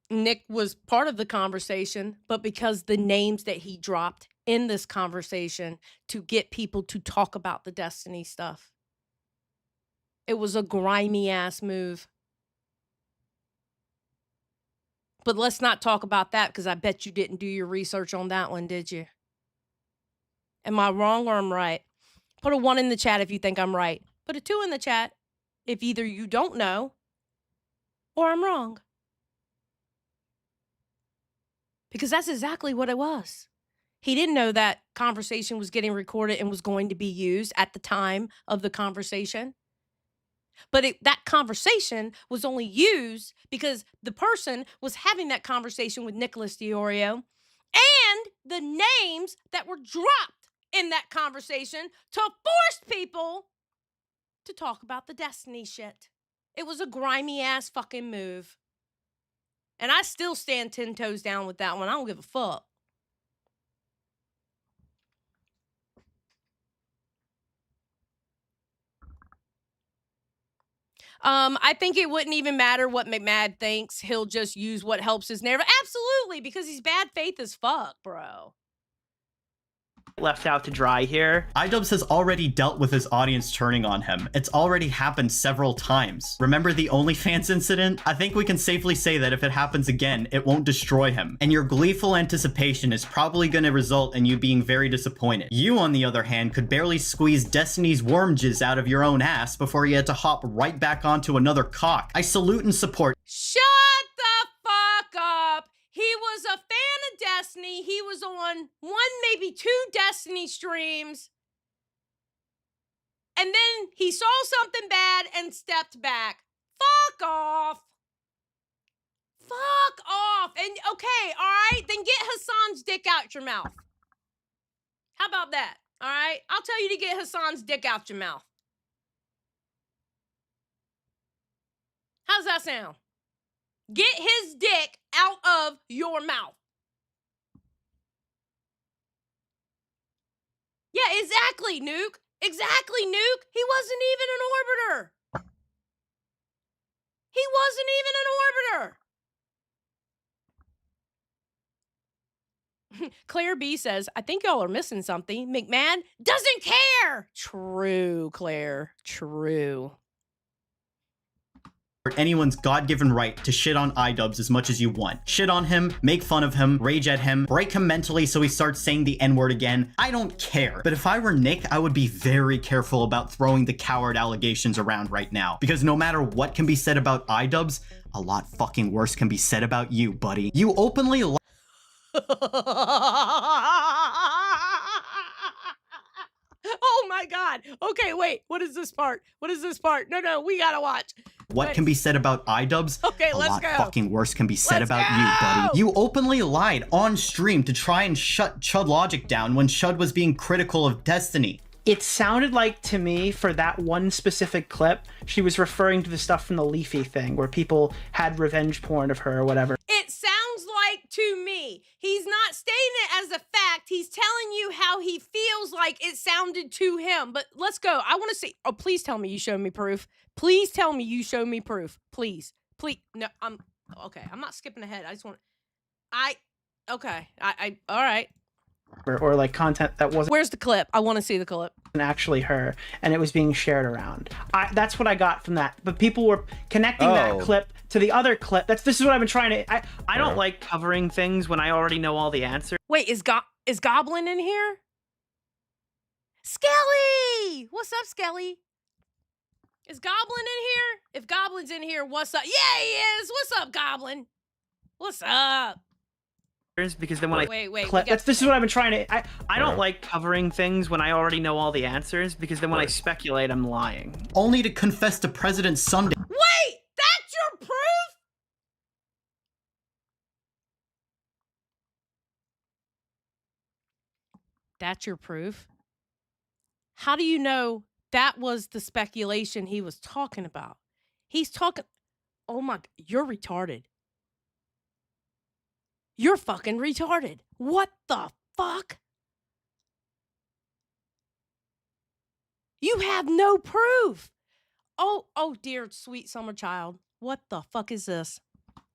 Nick was part of the conversation, but because the names that he dropped in this conversation to get people to talk about the Destiny stuff. It was a grimy ass move. But let's not talk about that because I bet you didn't do your research on that one, did you? Am I wrong or I'm right? Put a 1 in the chat if you think I'm right. Put a 2 in the chat if either you don't know or I'm wrong. Because that's exactly what it was. He didn't know that conversation was getting recorded and was going to be used at the time of the conversation. But that conversation was only used because the person was having that conversation with Nicholas Diorio and the names that were dropped in that conversation to force people to talk about the Destiny shit. It was a grimy ass fucking move. And I still stand 10 toes down with that one. I don't give a fuck. I think it wouldn't even matter what McMahon thinks. He'll just use what helps his narrative. Absolutely, because he's bad faith as fuck, bro. Left out to dry here. iDubbbz has already dealt with his audience turning on him. It's already happened several times. Remember the OnlyFans incident? I think we can safely say that if it happens again, it won't destroy him. And your gleeful anticipation is probably going to result in you being very disappointed. You, on the other hand, could barely squeeze Destiny's worm jizz out of your own ass before you had to hop right back onto another cock. I salute and support. Shut the fuck up. He was a fan of Destiny. He was on 1, maybe 2 Destiny streams. And then he saw something bad and stepped back. Fuck off. Fuck off. And okay, all right, then get Hassan's dick out your mouth. How about that? All right, I'll tell you to get Hassan's dick out your mouth. How's that sound? Get his dick out of your mouth. Yeah, exactly, Nuke. Exactly, Nuke. He wasn't even an orbiter. He wasn't even an orbiter. Claire B says, I think y'all are missing something. McMahon doesn't care. True, Claire. True. Anyone's God-given right to shit on iDubbbz as much as you want. Shit on him, make fun of him, rage at him, break him mentally so he starts saying the N-word again. I don't care. But if I were Nick, I would be very careful about throwing the coward allegations around right now. Because no matter what can be said about iDubbbz, a lot fucking worse can be said about you, buddy. You openly Oh my god. Okay, wait. What is this part? What is this part? No, we gotta watch. What Wait. can be said about iDubbbz? Okay, a let's lot go. fucking worse can be said Let's about go. you, buddy. You openly lied on stream to try and shut Chud Logic down when Chud was being critical of Destiny. It sounded like to me, for that one specific clip, she was referring to the stuff from the Leafy thing where people had revenge porn of her or whatever. It sounds like to me, he's not stating it as a fact. He's telling you how he feels like it sounded to him. But let's go. I want to see. Oh, please tell me you showed me proof. Please tell me you showed me proof. Please. No, I'm okay. I'm not skipping ahead. I just want, okay. All right. Or like content that wasn't Where's the clip? I want to see the clip. actually her, and it was being shared around. That's what I got from that. But people were connecting that clip to the other clip. This is what I've been trying to. I don't like covering things when I already know all the answers. Wait, is Goblin in here? Skelly! What's up, Skelly? Is Goblin in here? If Goblin's in here, what's up? Yeah, he is. What's up, Goblin? What's up? Because then when wait, clip, this is what I've been trying to. I don't like covering things when I already know all the answers, because then when I speculate, I'm lying. Only to confess to President Sunday. Wait, that's your proof? That's your proof? How do you know that was the speculation he was talking about? He's talking. Oh my, you're retarded. You're fucking retarded. What the fuck? You have no proof. Oh dear sweet summer child. What the fuck is this?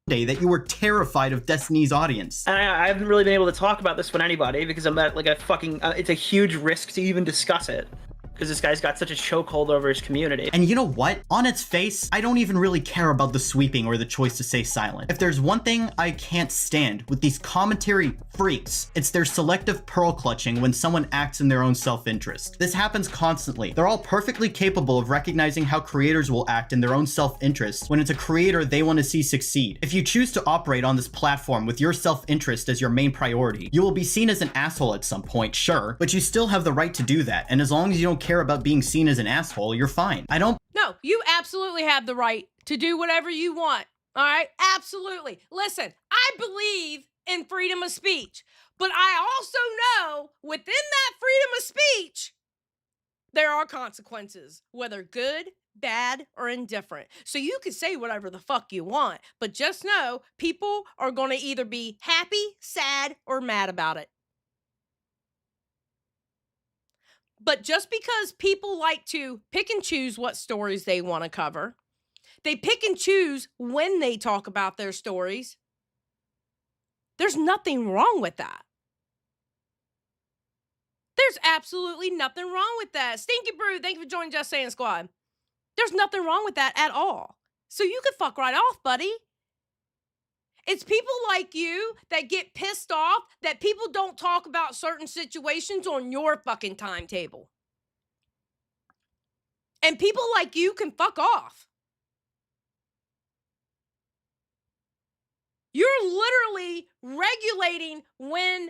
That you were terrified of Destiny's audience. And I haven't really been able to talk about this with anybody because I'm at like a fucking. It's a huge risk to even discuss it. Because this guy's got such a chokehold over his community. And you know what? On its face, I don't even really care about the sweeping or the choice to stay silent. If there's one thing I can't stand with these commentary freaks, it's their selective pearl clutching when someone acts in their own self-interest. This happens constantly. They're all perfectly capable of recognizing how creators will act in their own self-interest when it's a creator they want to see succeed. If you choose to operate on this platform with your self-interest as your main priority, you will be seen as an asshole at some point, sure, but you still have the right to do that, and as long as you don't care about being seen as an asshole, you're fine. No, you absolutely have the right to do whatever you want. All right? Absolutely. Listen, I believe in freedom of speech, but I also know within that freedom of speech, there are consequences, whether good, bad, or indifferent. So you can say whatever the fuck you want, but just know people are going to either be happy, sad, or mad about it. But just because people like to pick and choose what stories they want to cover, they pick and choose when they talk about their stories, there's nothing wrong with that. There's absolutely nothing wrong with that. Stinky Brew, thank you for joining Just Saying Squad. There's nothing wrong with that at all. So you could fuck right off, buddy. It's people like you that get pissed off that people don't talk about certain situations on your fucking timetable. And people like you can fuck off. You're literally regulating when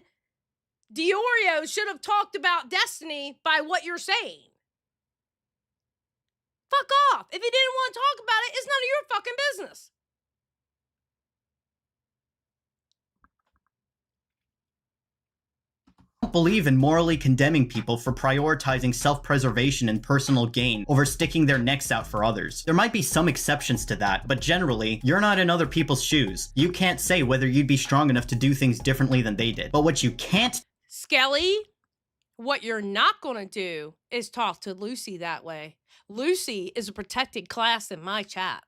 Diorio should have talked about Destiny by what you're saying. Fuck off. If he didn't want to talk about it, it's none of your fucking business. Believe in morally condemning people for prioritizing self-preservation and personal gain over sticking their necks out for others. There might be some exceptions to that, but generally, you're not in other people's shoes. You can't say whether you'd be strong enough to do things differently than they did. But what you can't... Skelly, what you're not going to do is talk to Lucy that way. Lucy is a protected class in my chat.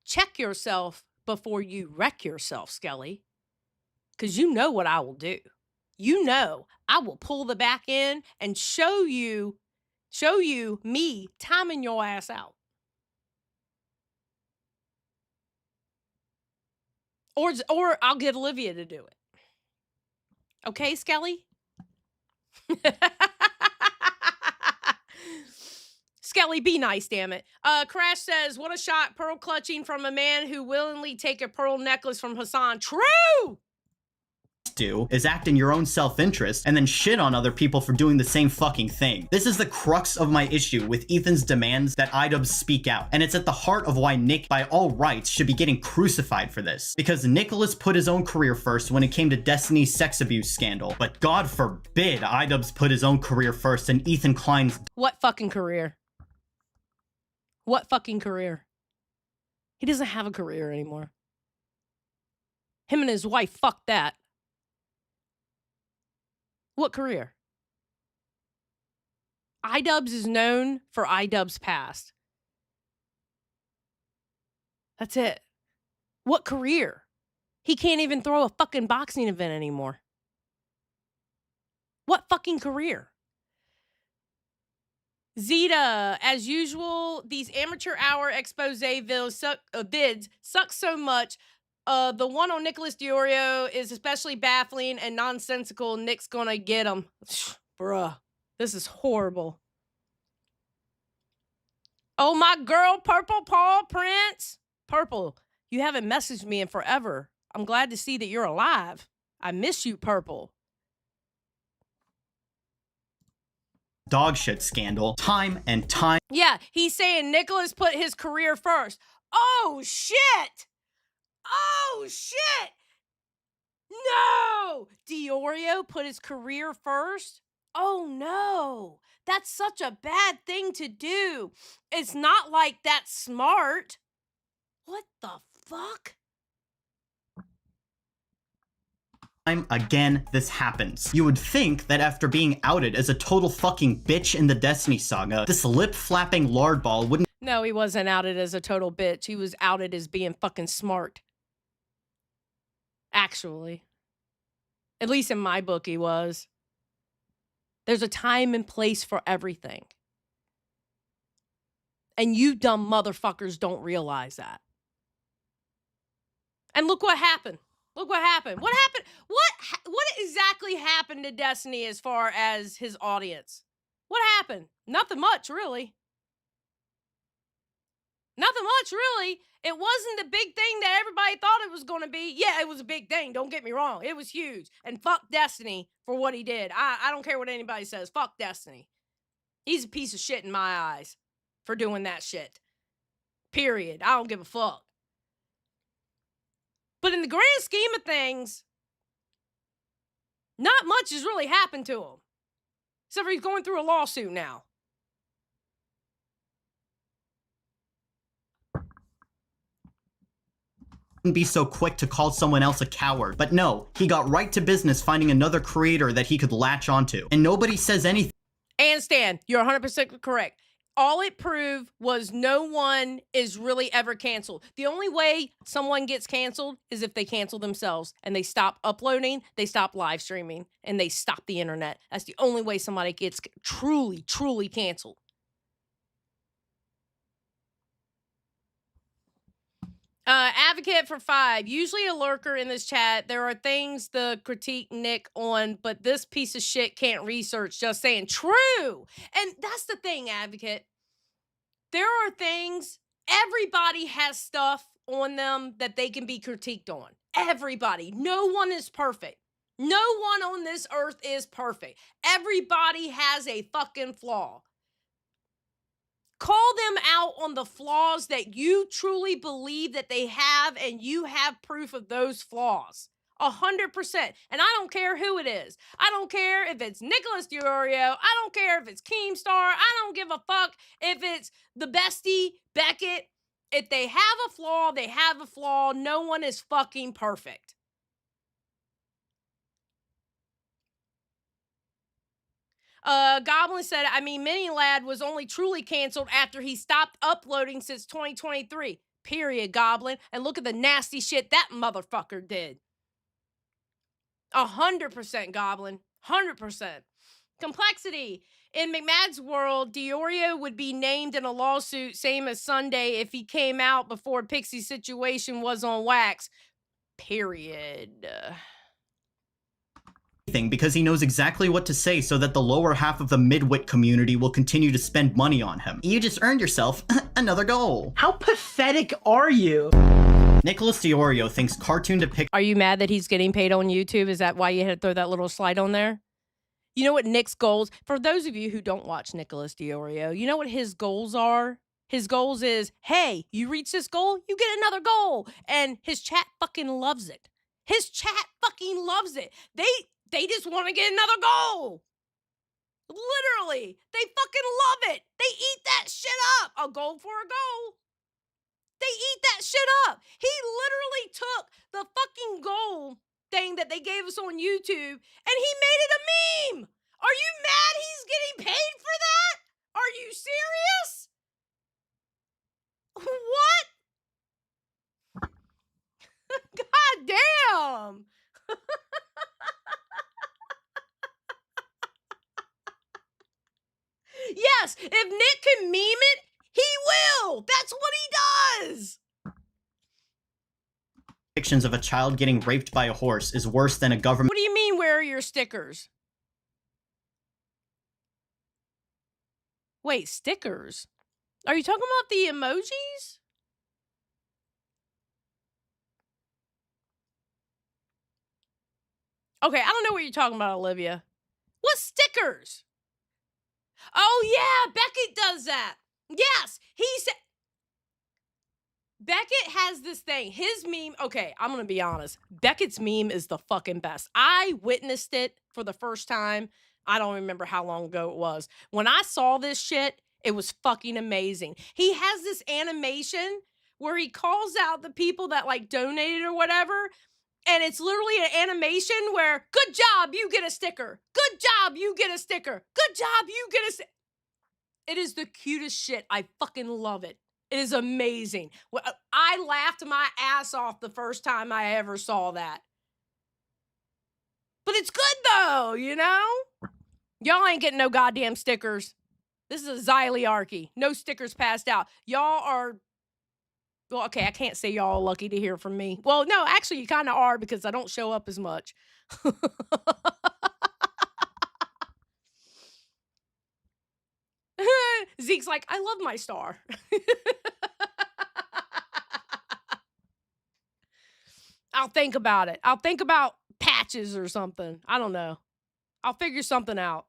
Check yourself before you wreck yourself, Skelly. Because you know what I will do. You know I will pull the back end and show you me timing your ass out. Or I'll get Olivia to do it. Okay, Skelly? Skelly, be nice, damn it. Crash says, what a shot, pearl clutching from a man who willingly take a pearl necklace from Hassan. True! Do is act in your own self-interest and then shit on other people for doing the same fucking thing. This is the crux of my issue with Ethan's demands that iDubbbz speak out, and it's at the heart of why Nick, by all rights, should be getting crucified for this. Because Nicholas put his own career first when it came to Destiny's sex abuse scandal, but God forbid iDubbbz put his own career first and Ethan Klein's. What fucking career? What fucking career? He doesn't have a career anymore. Him and his wife, fuck that. What career? iDubbbz is known for iDubbbz past. That's it. What career? He can't even throw a fucking boxing event anymore. What fucking career? Zeta, as usual, these amateur hour expose bids suck so much. The one on Nicholas Diorio is especially baffling and nonsensical. Nick's gonna get him. Bruh, this is horrible. Oh, my girl, Purple Paw Prince. Purple, you haven't messaged me in forever. I'm glad to see that you're alive. I miss you, Purple. Dog shit scandal, time and time. Yeah, he's saying Nicholas put his career first. Oh, shit! Oh, shit! No! Diorio put his career first? Oh, no. That's such a bad thing to do. It's not like that's smart. What the fuck? Time again this happens. You would think that after being outed as a total fucking bitch in the Destiny saga, this lip-flapping lardball wouldn't. No, he wasn't outed as a total bitch. He was outed as being fucking smart. Actually. At least in my book, he was. There's a time and place for everything. And you dumb motherfuckers don't realize that. And look what happened. Look what happened. What happened? What exactly happened to Destiny as far as his audience? What happened? Nothing much, really. Nothing much, really. It wasn't the big thing that everybody thought it was going to be. Yeah, it was a big thing. Don't get me wrong. It was huge. And fuck Destiny for what he did. I don't care what anybody says. Fuck Destiny. He's a piece of shit in my eyes for doing that shit. Period. I don't give a fuck. But in the grand scheme of things, not much has really happened to him. Except for he's going through a lawsuit now. Be so quick to call someone else a coward. But no, he got right to business finding another creator that he could latch onto. And nobody says anything. And Stan, you're 100% correct. All it proved was no one is really ever canceled. The only way someone gets canceled is if they cancel themselves and they stop uploading, they stop live streaming, and they stop the internet. That's the only way somebody gets truly, truly canceled. Advocate for 5. Usually a lurker in this chat. There are things the critique Nick on, but this piece of shit can't research. Just saying. True. And that's the thing, Advocate. There are things, everybody has stuff on them that they can be critiqued on. Everybody. No one is perfect. No one on this earth is perfect. Everybody has a fucking flaw. Call them out on the flaws that you truly believe that they have, and you have proof of those flaws. 100%. And I don't care who it is. I don't care if it's Nicholas Diorio. I don't care if it's Keemstar. I don't give a fuck if it's the bestie, Beckett. If they have a flaw, they have a flaw. No one is fucking perfect. Goblin said, I mean, Mini Lad was only truly canceled after he stopped uploading since 2023. Period, Goblin. And look at the nasty shit that motherfucker did. 100%, Goblin. 100%. Complexity. In McMad's world, Diorio would be named in a lawsuit, same as Sunday, if he came out before Pixie's situation was on wax. Period. because he knows exactly what to say so that the lower half of the midwit community will continue to spend money on him. You just earned yourself another goal. How pathetic are you? Nicholas DiOrio thinks cartoon depictions Are you mad that he's getting paid on YouTube? Is that why you had to throw that little slide on there? You know what Nick's goals, for those of you who don't watch Nicholas DiOrio, you know what his goals are? His goals is, hey, you reach this goal, you get another goal. And his chat fucking loves it. His chat fucking loves it. They just want to get another goal. Literally. They fucking love it. They eat that shit up. A goal for a goal. They eat that shit up. He literally took the fucking goal thing that they gave us on YouTube and he made it a meme. Are you mad he's getting paid for that? Are you serious? What? God damn. Yes, if Nick can meme it, he will. That's what he does. depictions of a child getting raped by a horse is worse than a government. What do you mean, where are your stickers? Wait, stickers? Are you talking about the emojis? Okay, I don't know what you're talking about, Olivia. What stickers? Oh, yeah, Beckett does that. Yes, he said... Beckett has this thing. His meme... Okay, I'm going to be honest. Beckett's meme is the fucking best. I witnessed it for the first time. I don't remember how long ago it was. When I saw this shit, it was fucking amazing. He has this animation where he calls out the people that, like, donated or whatever... And it's literally an animation where, good job, you get a sticker. Good job, you get a sticker. Good job, you get a sticker. It is the cutest shit. I fucking love it. It is amazing. I laughed my ass off the first time I ever saw that. But it's good though, you know? Y'all ain't getting no goddamn stickers. This is a Xylie. No stickers passed out. Y'all are... Well, okay, I can't say y'all are lucky to hear from me. Well, no, actually, you kind of are because I don't show up as much. Zeke's like, I love my star. I'll think about it. I'll think about patches or something. I don't know. I'll figure something out.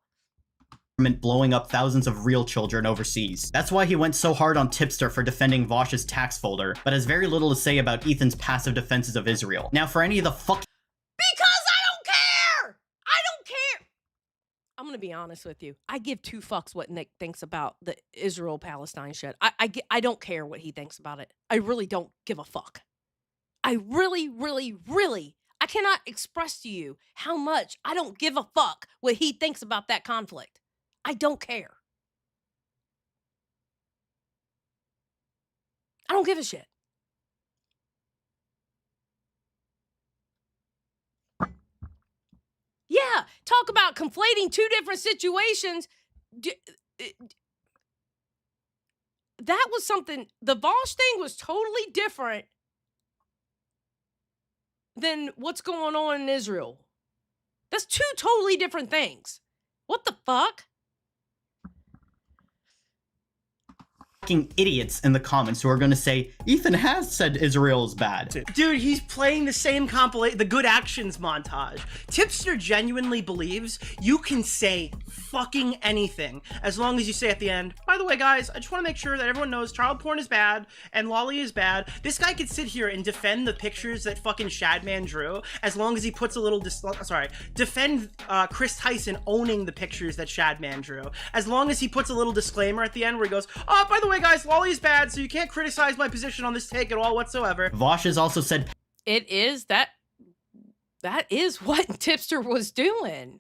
Blowing up thousands of real children overseas. That's why he went so hard on Tipster for defending Vosh's tax folder, but has very little to say about Ethan's passive defenses of Israel. Now, for any of the fuck... Because I don't care! I don't care! I'm gonna be honest with you. I give two fucks what Nick thinks about the Israel-Palestine shit. I don't care what he thinks about it. I really don't give a fuck. I really, really, really... I cannot express to you how much I don't give a fuck what he thinks about that conflict. I don't care. I don't give a shit. Yeah, talk about conflating two different situations. That was something, the Vosh thing was totally different than what's going on in Israel. That's two totally different things. What the fuck? Idiots in the comments who are going to say, Ethan has said Israel is bad. Dude, he's playing the same the good actions montage. Tipster genuinely believes you can say fucking anything as long as you say at the end, by the way, guys, I just want to make sure that everyone knows child porn is bad and lolly is bad. This guy could sit here and defend the pictures that fucking Shadman drew as long as he puts a little defend Chris Tyson owning the pictures that Shadman drew as long as he puts a little disclaimer at the end where he goes, oh, by the way, guys, lolly is bad, so you can't criticize my position on this take at all whatsoever. Vosh has also said it is that is what Tipster was doing.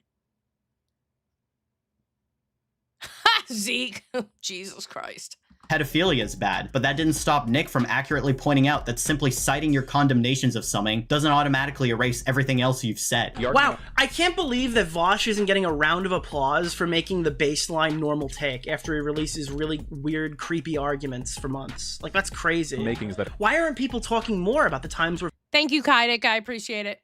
Zeke, Jesus Christ. Pedophilia is bad, but that didn't stop Nick from accurately pointing out that simply citing your condemnations of something doesn't automatically erase everything else you've said. Wow, I can't believe that Vosh isn't getting a round of applause for making the baseline normal take after he releases really weird, creepy arguments for months. Like, that's crazy. Why aren't people talking more about the times where... Thank you, Kaidik. I appreciate it.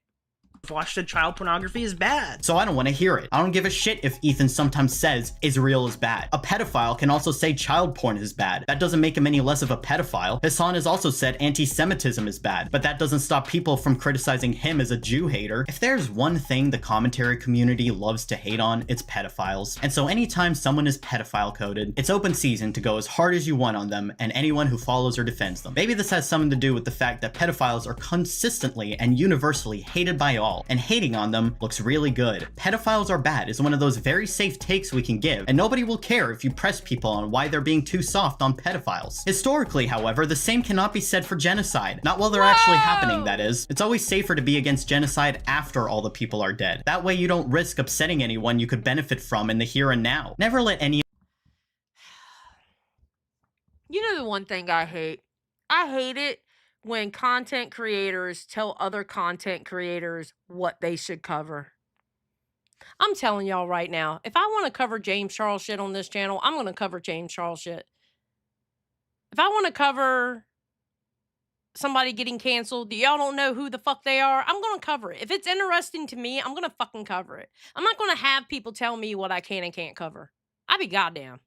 watched that child pornography is bad. So I don't want to hear it. I don't give a shit if Ethan sometimes says Israel is bad. A pedophile can also say child porn is bad. That doesn't make him any less of a pedophile. Hassan has also said anti-Semitism is bad, but that doesn't stop people from criticizing him as a Jew hater. If there's one thing the commentary community loves to hate on, it's pedophiles. And so anytime someone is pedophile coded, it's open season to go as hard as you want on them and anyone who follows or defends them. Maybe this has something to do with the fact that pedophiles are consistently and universally hated by all, and hating on them looks really good. Pedophiles are bad is one of those very safe takes we can give, and nobody will care if you press people on why they're being too soft on pedophiles. Historically, however, the same cannot be said for genocide. Not while they're actually happening, that is. It's always safer to be against genocide after all the people are dead. That way you don't risk upsetting anyone you could benefit from in the here and now. Never let any— You know the one thing I hate? I hate it when content creators tell other content creators what they should cover. I'm telling y'all right now, if I want to cover James Charles shit on this channel, I'm going to cover James Charles shit. If I want to cover somebody getting canceled, y'all don't know who the fuck they are, I'm going to cover it. If it's interesting to me, I'm going to fucking cover it. I'm not going to have people tell me what I can and can't cover. I be goddamn.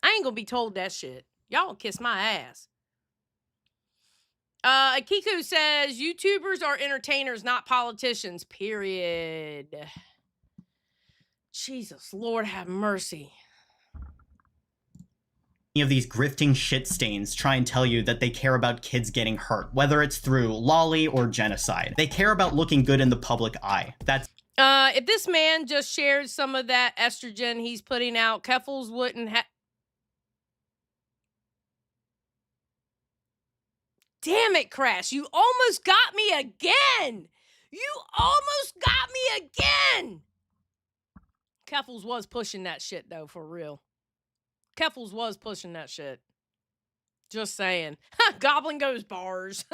I ain't going to be told that shit. Y'all kiss my ass. Kiku says, YouTubers are entertainers, not politicians, period. Jesus, Lord have mercy. of these grifting shit stains try and tell you that they care about kids getting hurt, whether it's through lolly or genocide. They care about looking good in the public eye. That's if this man just shared some of that estrogen he's putting out, Keffels wouldn't have. Damn it, Crash. You almost got me again. You almost got me again. Keffels was pushing that shit, though, for real. Keffels was pushing that shit. Just saying. Goblin goes bars.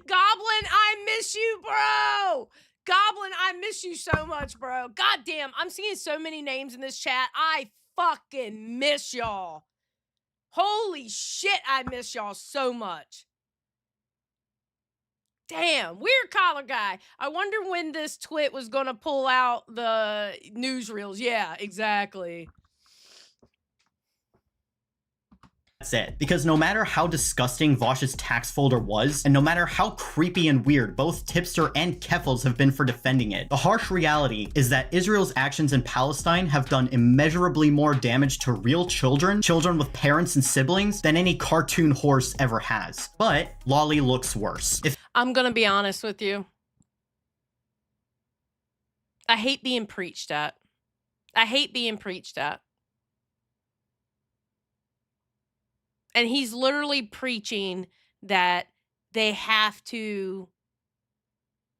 Goblin, I miss you, bro. Goblin, I miss you so much, bro. God damn, I'm seeing so many names in this chat. I fucking miss y'all. Holy shit, I miss y'all so much. Damn, weird collar guy. I wonder when this twit was gonna pull out the newsreels. Yeah, exactly. That's it. Because no matter how disgusting Vosh's tax folder was, and no matter how creepy and weird both Tipster and Keffels have been for defending it, the harsh reality is that Israel's actions in Palestine have done immeasurably more damage to real children with parents and siblings, than any cartoon horse ever has. But Lolly looks worse. I'm gonna be honest with you. I hate being preached at. I hate being preached at. And he's literally preaching that they have to,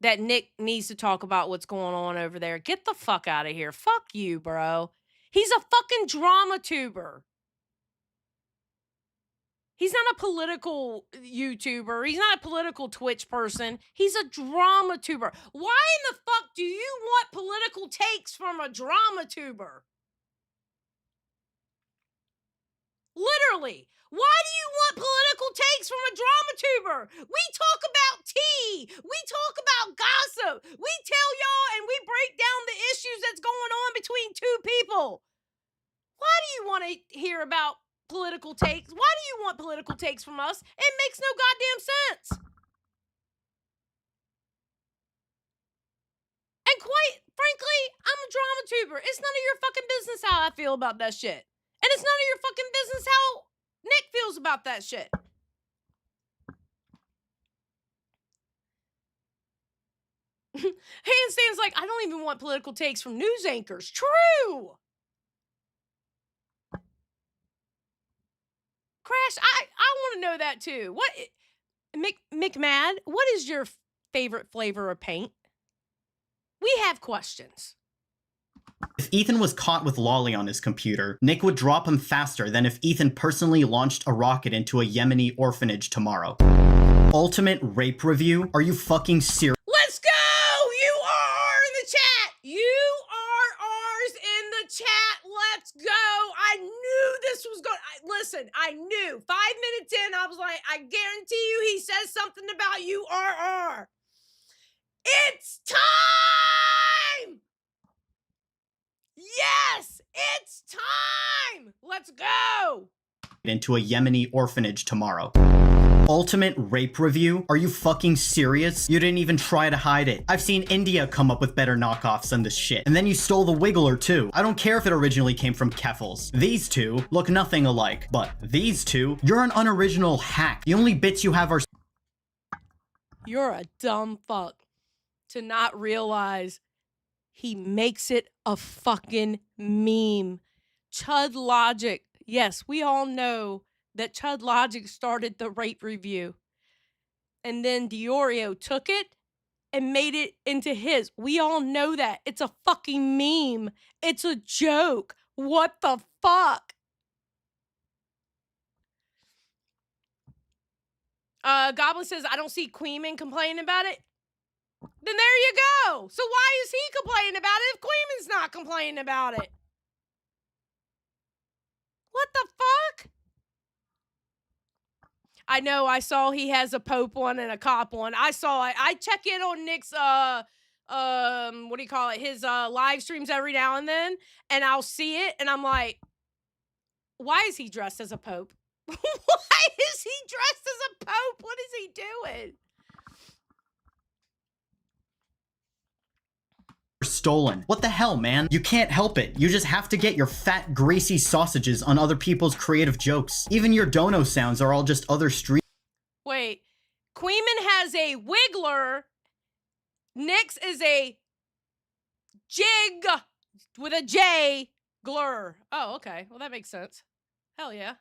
that Nick needs to talk about what's going on over there. Get the fuck out of here. Fuck you, bro. He's a fucking drama tuber. He's not a political YouTuber. He's not a political Twitch person. He's a drama tuber. Why in the fuck do you want political takes from a drama tuber? Literally. Why do you want political takes from a drama tuber? We talk about tea. We talk about gossip. We tell y'all and we break down the issues that's going on between two people. Why do you want to hear about political takes? Why do you want political takes from us? It makes no goddamn sense. And quite frankly, I'm a drama tuber. It's none of your fucking business how I feel about that shit. And it's none of your fucking business how Nick feels about that shit. Handstand's like, I don't even want political takes from news anchors. True. Crash, I want to know that too. What, McMad, what is your favorite flavor of paint? We have questions. If Ethan was caught with Lolly on his computer, Nick would drop him faster than if Ethan personally launched a rocket into a Yemeni orphanage tomorrow. Ultimate rape review? Are you fucking serious? Let's go! You are in the chat! You are ours in the chat! Let's go! I knew this was going... listen, I knew 5 minutes in, I was like, I guarantee you he says something about you, RR. It's time! Yes, it's time! Let's go! Into a Yemeni orphanage tomorrow. Ultimate rape review? Are you fucking serious? You didn't even try to hide it. I've seen India come up with better knockoffs than this shit. And then you stole the Wiggler too. I don't care if it originally came from Keffels. These two look nothing alike. But these two, you're an unoriginal hack. The only bits you have are... You're a dumb fuck to not realize he makes it a fucking meme. Chud Logic. Yes, we all know that Chud Logic started the rape review. And then Diorio took it and made it into his. We all know that. It's a fucking meme. It's a joke. What the fuck? Goblin says, I don't see Queeman complaining about it. Then there you go. So why is he complaining about it if Queeman's not complaining about it? What the fuck? I know, I saw he has a Pope one and a cop one. I saw it. I check in on Nick's, what do you call it? His, live streams every now and then. And I'll see it and I'm like, why is he dressed as a Pope? Why is he dressed as a Pope? What is he doing? Stolen. What the hell, man? You can't help it. You just have to get your fat, greasy sausages on other people's creative jokes. Even your dono sounds are all just other street. Wait, Queeman has a Wiggler. Nyx is a Jig with a J. Glur. Oh, okay. Well, that makes sense. Hell yeah.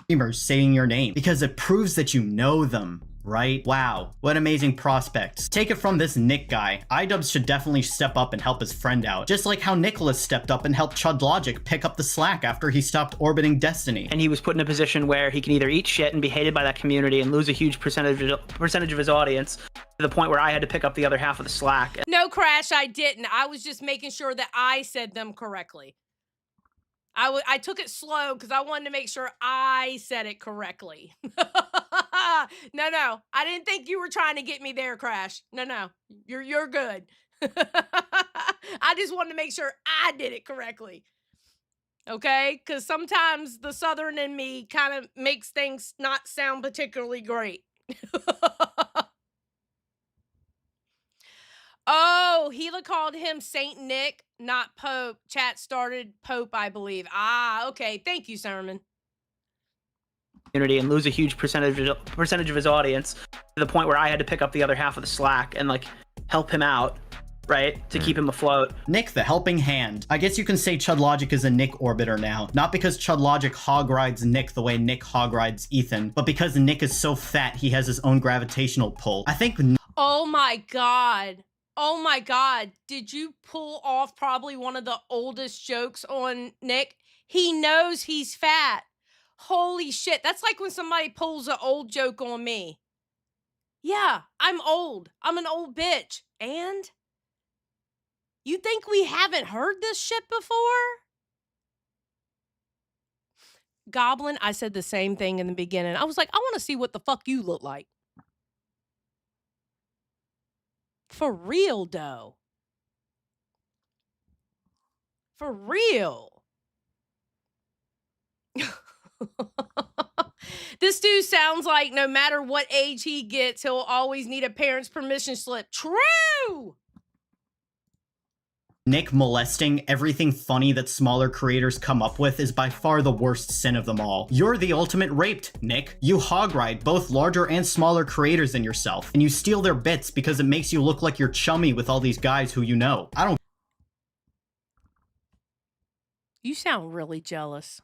Streamers saying your name because it proves that you know them, right? Wow, what amazing prospects. Take it from this Nick guy. iDubbbz should definitely step up and help his friend out, just like how Nicholas stepped up and helped Chud Logic pick up the slack after he stopped orbiting Destiny. And he was put in a position where he can either eat shit and be hated by that community and lose a huge percentage of his audience, to the point where I had to pick up the other half of the slack. No, Crash, I didn't. I was just making sure that I said them correctly. I took it slow because I wanted to make sure I said it correctly. No, I didn't think you were trying to get me there, Crash. No, you're good. I just wanted to make sure I did it correctly. Okay? Because sometimes the Southern in me kind of makes things not sound particularly great. Oh, Gila called him Saint Nick, not Pope. Chat started Pope, I believe. Ah, okay. Thank you, Sermon. Community and lose a huge percentage of his audience, to the point where I had to pick up the other half of the slack and like help him out, right, to keep him afloat. Nick the helping hand. I guess you can say Chud Logic is a Nick orbiter now. Not because Chud Logic hog rides Nick the way Nick hog rides Ethan, but because Nick is so fat he has his own gravitational pull. I think... Oh my god. Oh my god. Did you pull off probably one of the oldest jokes on Nick? He knows he's fat. Holy shit. That's like when somebody pulls an old joke on me. Yeah, I'm old. I'm an old bitch. And? You think we haven't heard this shit before? Goblin, I said the same thing in the beginning. I was like, I want to see what the fuck you look like. For real, though. For real. This dude sounds like no matter what age he gets, he'll always need a parent's permission slip. True! Nick molesting everything funny that smaller creators come up with is by far the worst sin of them all. You're the ultimate raped, Nick. You hog ride both larger and smaller creators than yourself, and you steal their bits because it makes you look like you're chummy with all these guys who you know. I don't... You sound really jealous.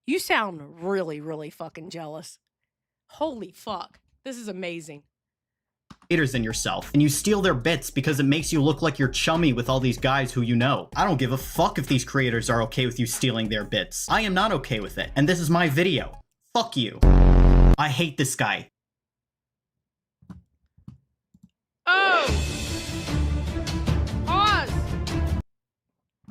You sound really, really fucking jealous. Holy fuck. This is amazing. Creators than yourself, and you steal their bits because it makes you look like you're chummy with all these guys who you know. I don't give a fuck if these creators are okay with you stealing their bits. I am not okay with it, and this is my video. Fuck you. I hate this guy. Oh! Pause.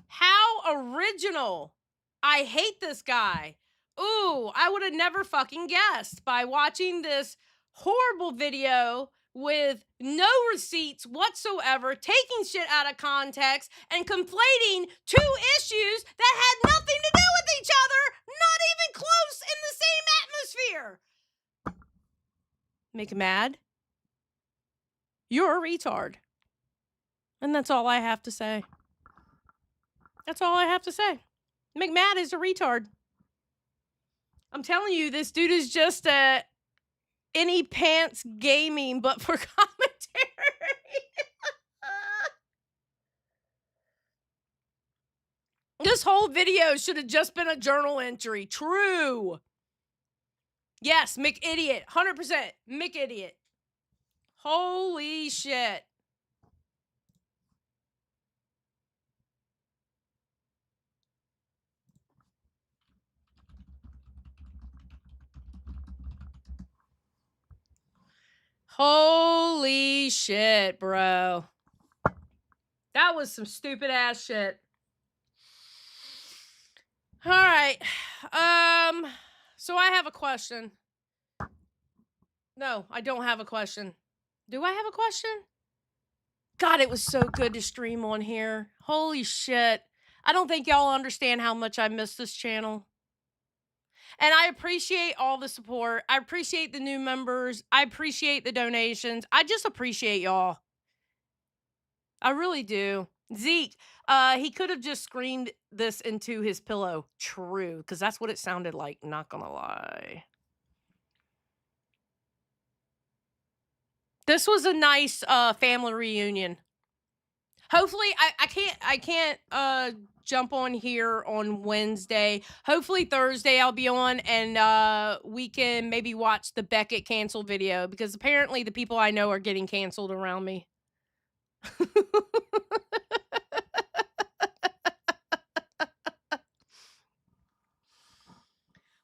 How original. I hate this guy. ooh, I would have never fucking guessed by watching this horrible video with no receipts whatsoever, taking shit out of context, and conflating two issues that had nothing to do with each other, not even close in the same atmosphere. Make mad? You're a retard. And that's all I have to say. That's all I have to say. McMad is a retard. I'm telling you, this dude is just any pants gaming, but for commentary. This whole video should have just been a journal entry. True. Yes, McIdiot. 100% McIdiot. Holy shit. Holy shit, bro. That was some stupid ass shit. All right. So I have a question. No, I don't have a question. Do I have a question? God, it was so good to stream on here. Holy shit. I don't think y'all understand how much I miss this channel. And I appreciate all the support. I appreciate the new members. I appreciate the donations. I just appreciate y'all. I really do. Zeke, he could have just screamed this into his pillow. True, because that's what it sounded like, not gonna lie. This was a nice family reunion. Hopefully, I can't jump on here on Wednesday. Hopefully Thursday I'll be on and we can maybe watch the Beckett cancel video because apparently the people I know are getting canceled around me.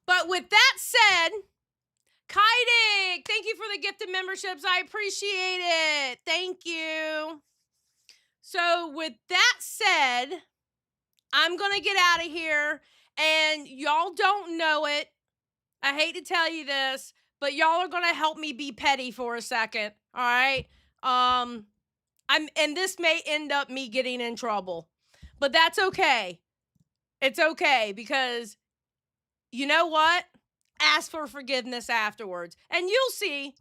But with that said, Kaidik, thank you for the gifted memberships. I appreciate it. Thank you. So with that said, I'm going to get out of here, and y'all don't know it. I hate to tell you this, but y'all are going to help me be petty for a second, all right? And this may end up me getting in trouble, but that's okay. It's okay, because you know what? Ask for forgiveness afterwards, and you'll see.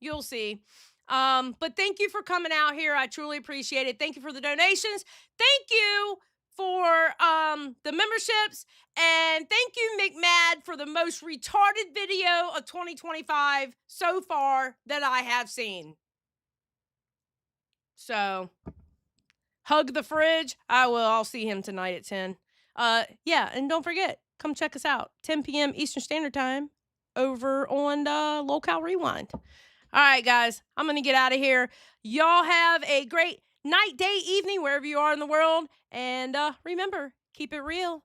You'll see. But thank you for coming out here. I truly appreciate it. Thank you for the donations. Thank you for the memberships, and thank you McMad for the most retarded video of 2025 so far that I have seen. So hug the fridge. I will. I'll see him tonight at 10. Yeah, and don't forget, come check us out 10 p.m. Eastern Standard Time over on Locale Rewind. All right, guys, I'm going to get out of here. Y'all have a great night, day, evening, wherever you are in the world. And remember, keep it real.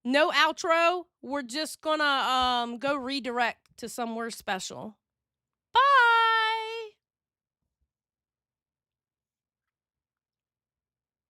No outro. We're just going to go redirect to somewhere special.